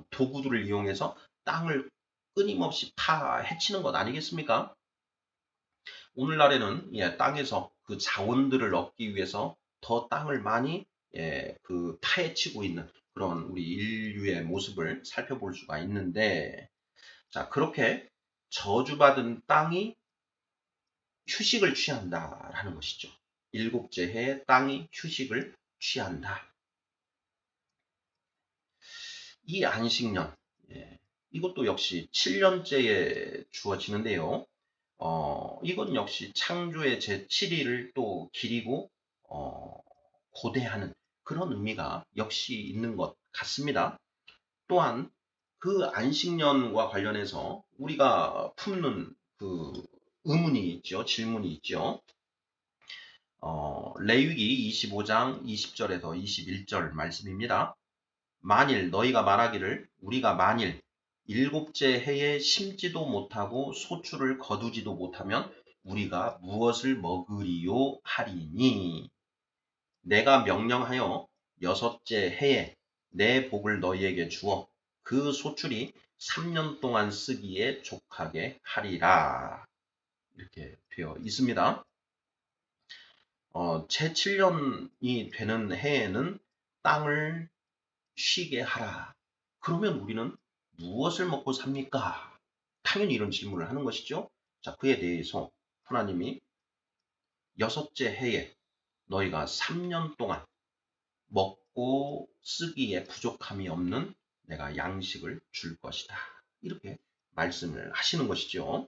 도구들을 이용해서 땅을 끊임없이 해치는 것 아니겠습니까? 오늘날에는 땅에서 그 자원들을 얻기 위해서 더 땅을 많이 파헤치고 있는 그런 우리 인류의 모습을 살펴볼 수가 있는데 자 그렇게 저주받은 땅이 휴식을 취한다라는 것이죠. 일곱째 해에 땅이 휴식을 취한다. 이 안식년 이것도 역시 7년째에 주어지는데요. 이건 역시 창조의 제7일을 또 기리고 고대하는 그런 의미가 역시 있는 것 같습니다. 또한 그 안식년과 관련해서 우리가 품는 그 의문이 있죠. 질문이 있죠. 레위기 25장 20절에서 21절 말씀입니다. 만일 너희가 말하기를 우리가 만일 일곱째 해에 심지도 못하고 소출을 거두지도 못하면 우리가 무엇을 먹으리요 하리니 내가 명령하여 여섯째 해에 내 복을 너희에게 주어 그 소출이 3년 동안 쓰기에 족하게 하리라 이렇게 되어 있습니다. 제 7년이 되는 해에는 땅을 쉬게 하라. 그러면 우리는 무엇을 먹고 삽니까? 당연히 이런 질문을 하는 것이죠. 자, 그에 대해서 하나님이 여섯째 해에 너희가 3년 동안 먹고 쓰기에 부족함이 없는 내가 양식을 줄 것이다. 이렇게 말씀을 하시는 것이죠.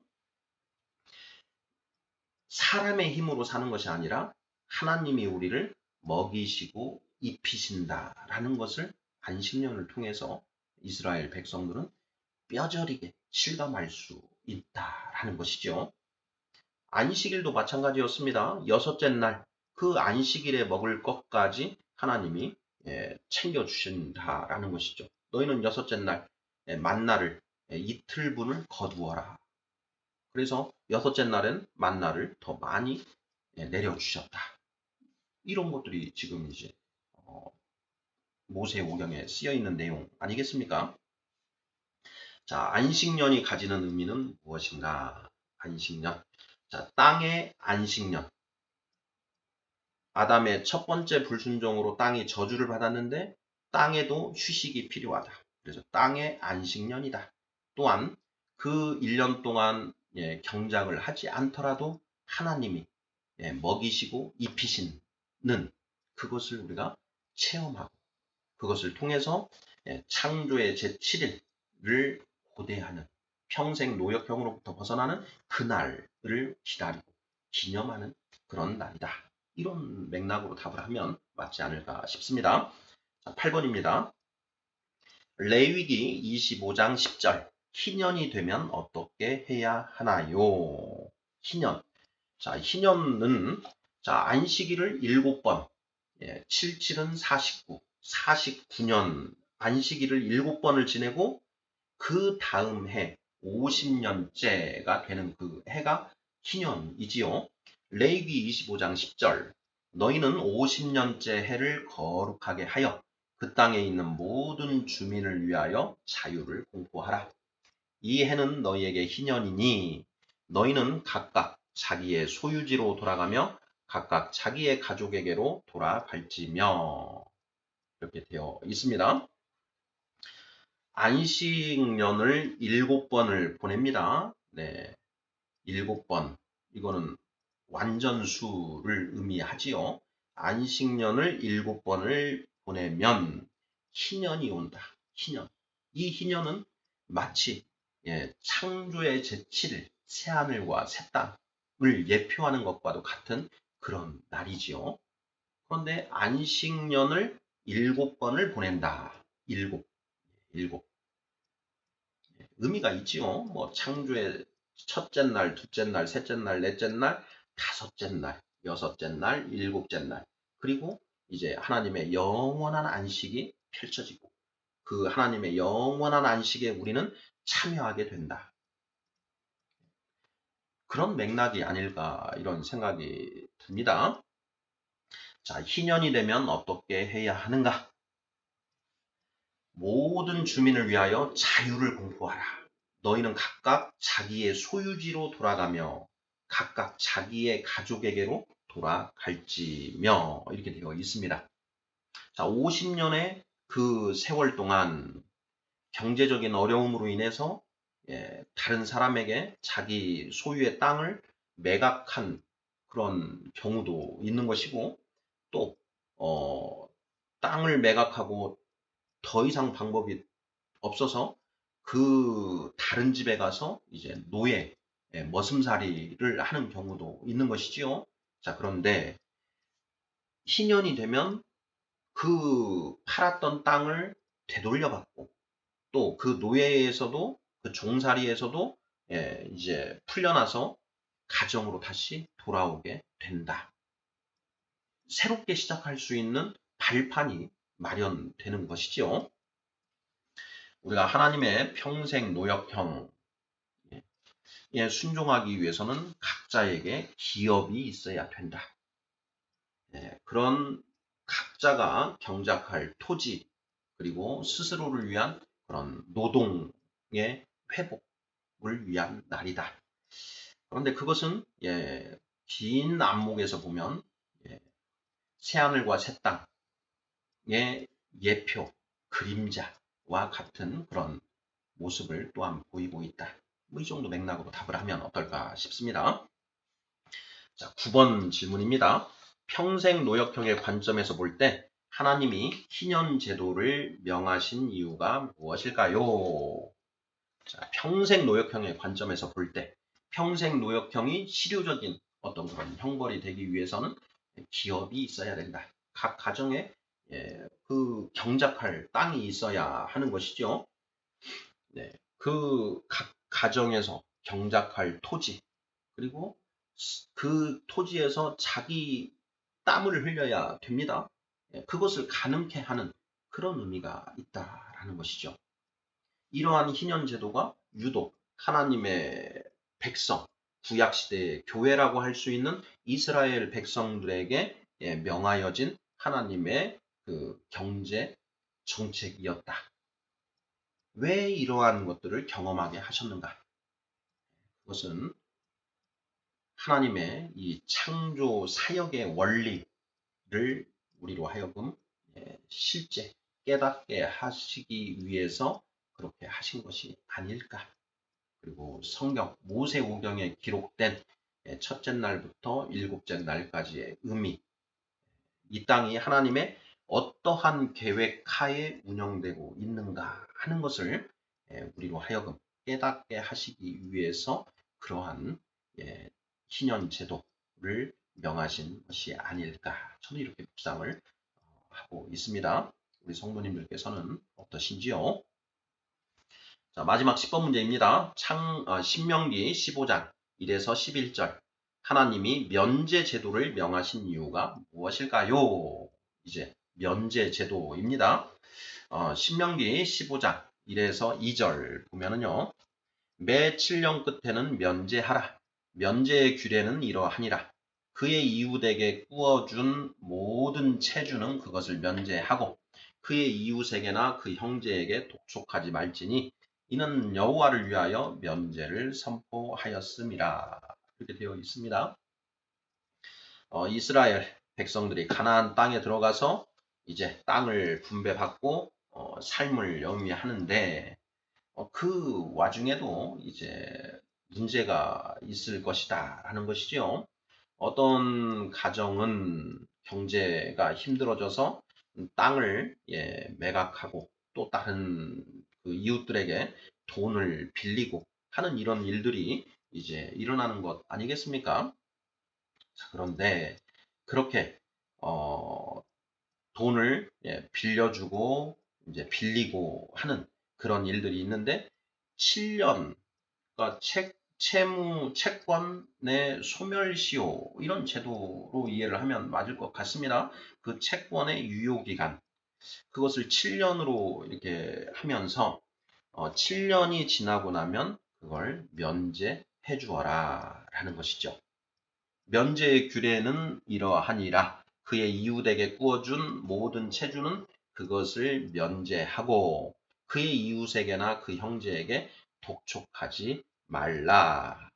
사람의 힘으로 사는 것이 아니라 하나님이 우리를 먹이시고 입히신다라는 것을 안식년을 통해서 이스라엘 백성들은 뼈저리게 실감할 수 있다라는 것이죠. 안식일도 마찬가지였습니다. 여섯째 날 그 안식일에 먹을 것까지 하나님이 챙겨주신다라는 것이죠. 너희는 여섯째 날 만나를 이틀분을 거두어라. 그래서 여섯째 날엔 만나를 더 많이 내려주셨다. 이런 것들이 지금 이제 모세오경에 쓰여 있는 내용 아니겠습니까? 자, 안식년이 가지는 의미는 무엇인가? 안식년. 자, 땅의 안식년. 아담의 첫 번째 불순종으로 땅이 저주를 받았는데 땅에도 휴식이 필요하다. 그래서 땅의 안식년이다. 또한 그 1년 동안 경작을 하지 않더라도 하나님이 먹이시고 입히시는 그것을 우리가 체험하고 그것을 통해서 창조의 제7일을 고대하는 평생 노역형으로부터 벗어나는 그날을 기다리고 기념하는 그런 날이다. 이런 맥락으로 답을 하면 맞지 않을까 싶습니다. 자, 8번입니다. 레위기 25장 10절 희년이 되면 어떻게 해야 하나요? 희년. 자, 희년은 안식일을 7번 77은 49, 49년 안식일을 7번을 지내고 그 다음 해 50년째가 되는 그 해가 희년이지요. 레위기 25장 10절 너희는 50년째 해를 거룩하게 하여 그 땅에 있는 모든 주민을 위하여 자유를 공포하라. 이 해는 너희에게 희년이니 너희는 각각 자기의 소유지로 돌아가며 각각 자기의 가족에게로 돌아갈지며 이렇게 되어 있습니다. 안식년을 7번을 보냅니다. 네, 7번. 이거는 완전수를 의미하지요. 안식년을 7번을 보내면 희년이 온다. 희년. 이 희년은 마치 창조의 제7일 새하늘과 새 땅을 예표하는 것과도 같은 그런 날이지요. 그런데 안식년을 7번을 보낸다. 일곱. 의미가 있지요. 뭐 창조의 첫째 날, 둘째 날, 셋째 날, 넷째 날, 다섯째 날, 여섯째 날, 일곱째 날. 그리고 이제 하나님의 영원한 안식이 펼쳐지고 그 하나님의 영원한 안식에 우리는 참여하게 된다. 그런 맥락이 아닐까 이런 생각이 듭니다. 자, 희년이 되면 어떻게 해야 하는가? 모든 주민을 위하여 자유를 공포하라. 너희는 각각 자기의 소유지로 돌아가며 각각 자기의 가족에게로 돌아갈지며 이렇게 되어 있습니다. 자, 50년의 그 세월 동안 경제적인 어려움으로 인해서 다른 사람에게 자기 소유의 땅을 매각한 그런 경우도 있는 것이고 또 땅을 매각하고 더 이상 방법이 없어서 그 다른 집에 가서 이제 노예, 머슴살이를 하는 경우도 있는 것이지요. 자, 그런데 희년이 되면 그 팔았던 땅을 되돌려받고 또 그 노예에서도 그 종살이에서도 이제 풀려나서 가정으로 다시 돌아오게 된다. 새롭게 시작할 수 있는 발판이 마련되는 것이지요. 우리가 하나님의 평생 노역형에 순종하기 위해서는 각자에게 기업이 있어야 된다. 그런 각자가 경작할 토지 그리고 스스로를 위한 그런 노동의 회복을 위한 날이다. 그런데 그것은 긴 안목에서 보면 새하늘과 새 땅의 예표, 그림자와 같은 그런 모습을 또한 보이고 있다. 이 정도 맥락으로 답을 하면 어떨까 싶습니다. 자, 9번 질문입니다. 평생 노역형의 관점에서 볼 때 하나님이 희년 제도를 명하신 이유가 무엇일까요? 자, 평생 노역형의 관점에서 볼 때 평생 노역형이 실효적인 어떤 그런 형벌이 되기 위해서는 기업이 있어야 된다. 각 가정에 그 경작할 땅이 있어야 하는 것이죠. 네, 그 각 가정에서 경작할 토지 그리고 그 토지에서 자기 땀을 흘려야 됩니다. 그것을 가능케 하는 그런 의미가 있다라는 것이죠. 이러한 희년 제도가 유독 하나님의 백성, 구약시대의 교회라고 할 수 있는 이스라엘 백성들에게 명하여진 하나님의 그 경제 정책이었다. 왜 이러한 것들을 경험하게 하셨는가? 그것은 하나님의 이 창조 사역의 원리를 우리로 하여금 실제 깨닫게 하시기 위해서 그렇게 하신 것이 아닐까. 그리고 성경 모세오경에 기록된 첫째 날부터 일곱째 날까지의 의미, 이 땅이 하나님의 어떠한 계획 하에 운영되고 있는가 하는 것을 우리로 하여금 깨닫게 하시기 위해서 그러한 희년 제도를 명하신 것이 아닐까. 저는 이렇게 묵상을 하고 있습니다. 우리 성도님들께서는 어떠신지요? 자, 마지막 10번 문제입니다. 신명기 15장 1에서 11절. 하나님이 면제 제도를 명하신 이유가 무엇일까요? 이제 면제 제도입니다. 신명기 15장 1에서 2절 보면은요. 매 7년 끝에는 면제하라. 면제의 규례는 이러하니라. 그의 이웃에게 꾸어준 모든 체주는 그것을 면제하고 그의 이웃에게나 그 형제에게 독촉하지 말지니 이는 여호와를 위하여 면제를 선포하였음이라. 이렇게 되어 있습니다. 이스라엘 백성들이 가나안 땅에 들어가서 이제 땅을 분배받고 삶을 영위하는데 그 와중에도 이제 문제가 있을 것이다 하는 것이죠. 어떤 가정은 경제가 힘들어져서 땅을 매각하고 또 다른 그 이웃들에게 돈을 빌리고 하는 이런 일들이 이제 일어나는 것 아니겠습니까? 자, 그런데 그렇게 돈을 빌려주고 이제 빌리고 하는 그런 일들이 있는데 7년 그러니까 채권의 소멸시효 이런 제도로 이해를 하면 맞을 것 같습니다. 그 채권의 유효기간 그것을 7년으로 이렇게 하면서 7년이 지나고 나면 그걸 면제해 주어라 라는 것이죠. 면제의 규례는 이러하니라. 그의 이웃에게 꾸어준 모든 체주는 그것을 면제하고 그의 이웃에게나 그 형제에게 독촉하지 말라.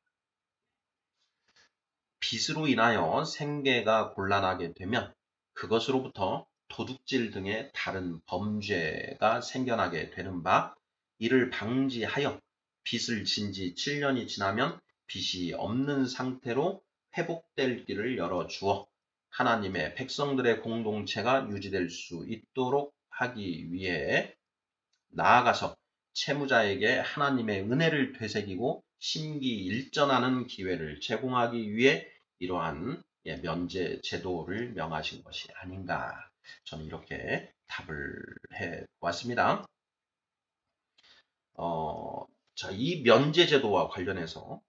빚으로 인하여 생계가 곤란하게 되면 그것으로부터 도둑질 등의 다른 범죄가 생겨나게 되는 바 이를 방지하여 빚을 진 지 7년이 지나면 빚이 없는 상태로 회복될 길을 열어주어 하나님의 백성들의 공동체가 유지될 수 있도록 하기 위해 나아가서 채무자에게 하나님의 은혜를 되새기고 심기일전하는 기회를 제공하기 위해 이러한 면제 제도를 명하신 것이 아닌가. 저는 이렇게 답을 해 보았습니다. 자, 이 면제 제도와 관련해서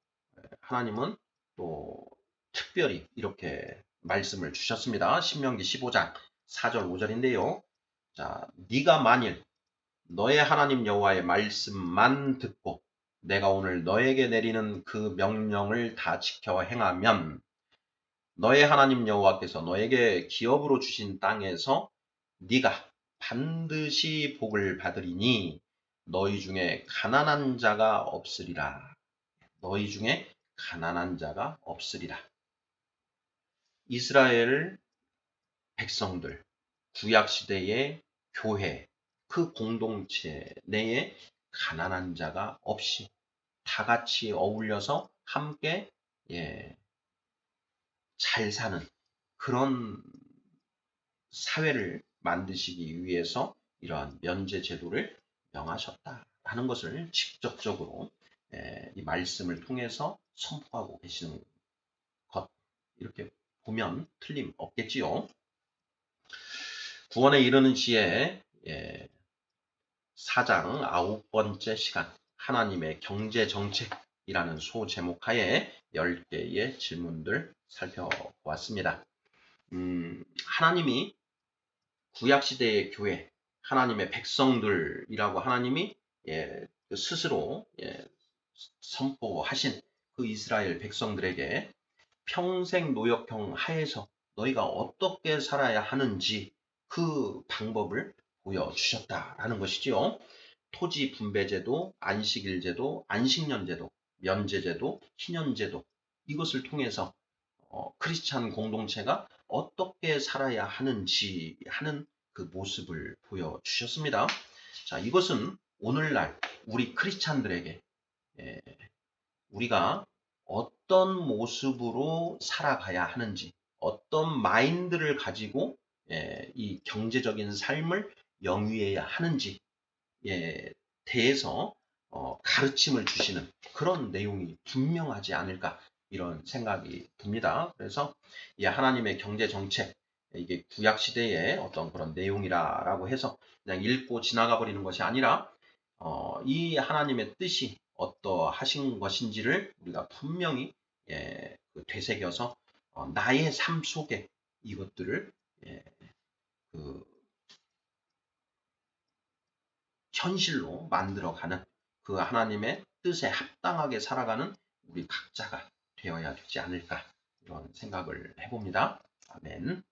하나님은 또 특별히 이렇게 말씀을 주셨습니다. 신명기 15장 4절 5절인데요. 자, 네가 만일 너의 하나님 여호와의 말씀만 듣고 내가 오늘 너에게 내리는 그 명령을 다 지켜 행하면 너의 하나님 여호와께서 너에게 기업으로 주신 땅에서 네가 반드시 복을 받으리니 너희 중에 가난한 자가 없으리라. 너희 중에 가난한 자가 없으리라. 이스라엘 백성들, 구약시대의 교회, 그 공동체 내에 가난한 자가 없이 다 같이 어울려서 함께 잘 사는 그런 사회를 만드시기 위해서 이러한 면제 제도를 명하셨다라는 것을 직접적으로 이 말씀을 통해서 선포하고 계시는 것 이렇게 보면 틀림없겠지요. 구원에 이르는 시에 4장 9번째 시간 하나님의 경제정책이라는 소제목하에 10개의 질문들 살펴보았습니다. 하나님이 구약시대의 교회, 하나님의 백성들이라고 하나님이 스스로 선포하신 그 이스라엘 백성들에게 평생 노역형 하에서 너희가 어떻게 살아야 하는지 그 방법을 보여주셨다라는 것이지요. 토지 분배제도, 안식일제도, 안식년제도, 면제제도, 희년제도 이것을 통해서 크리스찬 공동체가 어떻게 살아야 하는지 하는 그 모습을 보여주셨습니다. 자, 이것은 오늘날 우리 크리스찬들에게 우리가 어떤 모습으로 살아가야 하는지, 어떤 마인드를 가지고 이 경제적인 삶을 영위해야 하는지에 대해서 가르침을 주시는 그런 내용이 분명하지 않을까 이런 생각이 듭니다. 그래서 이 하나님의 경제 정책 이게 구약 시대의 어떤 그런 내용이라고 해서 그냥 읽고 지나가 버리는 것이 아니라 이 하나님의 뜻이 어떠하신 것인지를 우리가 분명히 되새겨서 나의 삶 속에 이것들을 그 현실로 만들어가는 그 하나님의 뜻에 합당하게 살아가는 우리 각자가 되어야 되지 않을까 이런 생각을 해봅니다. 아멘.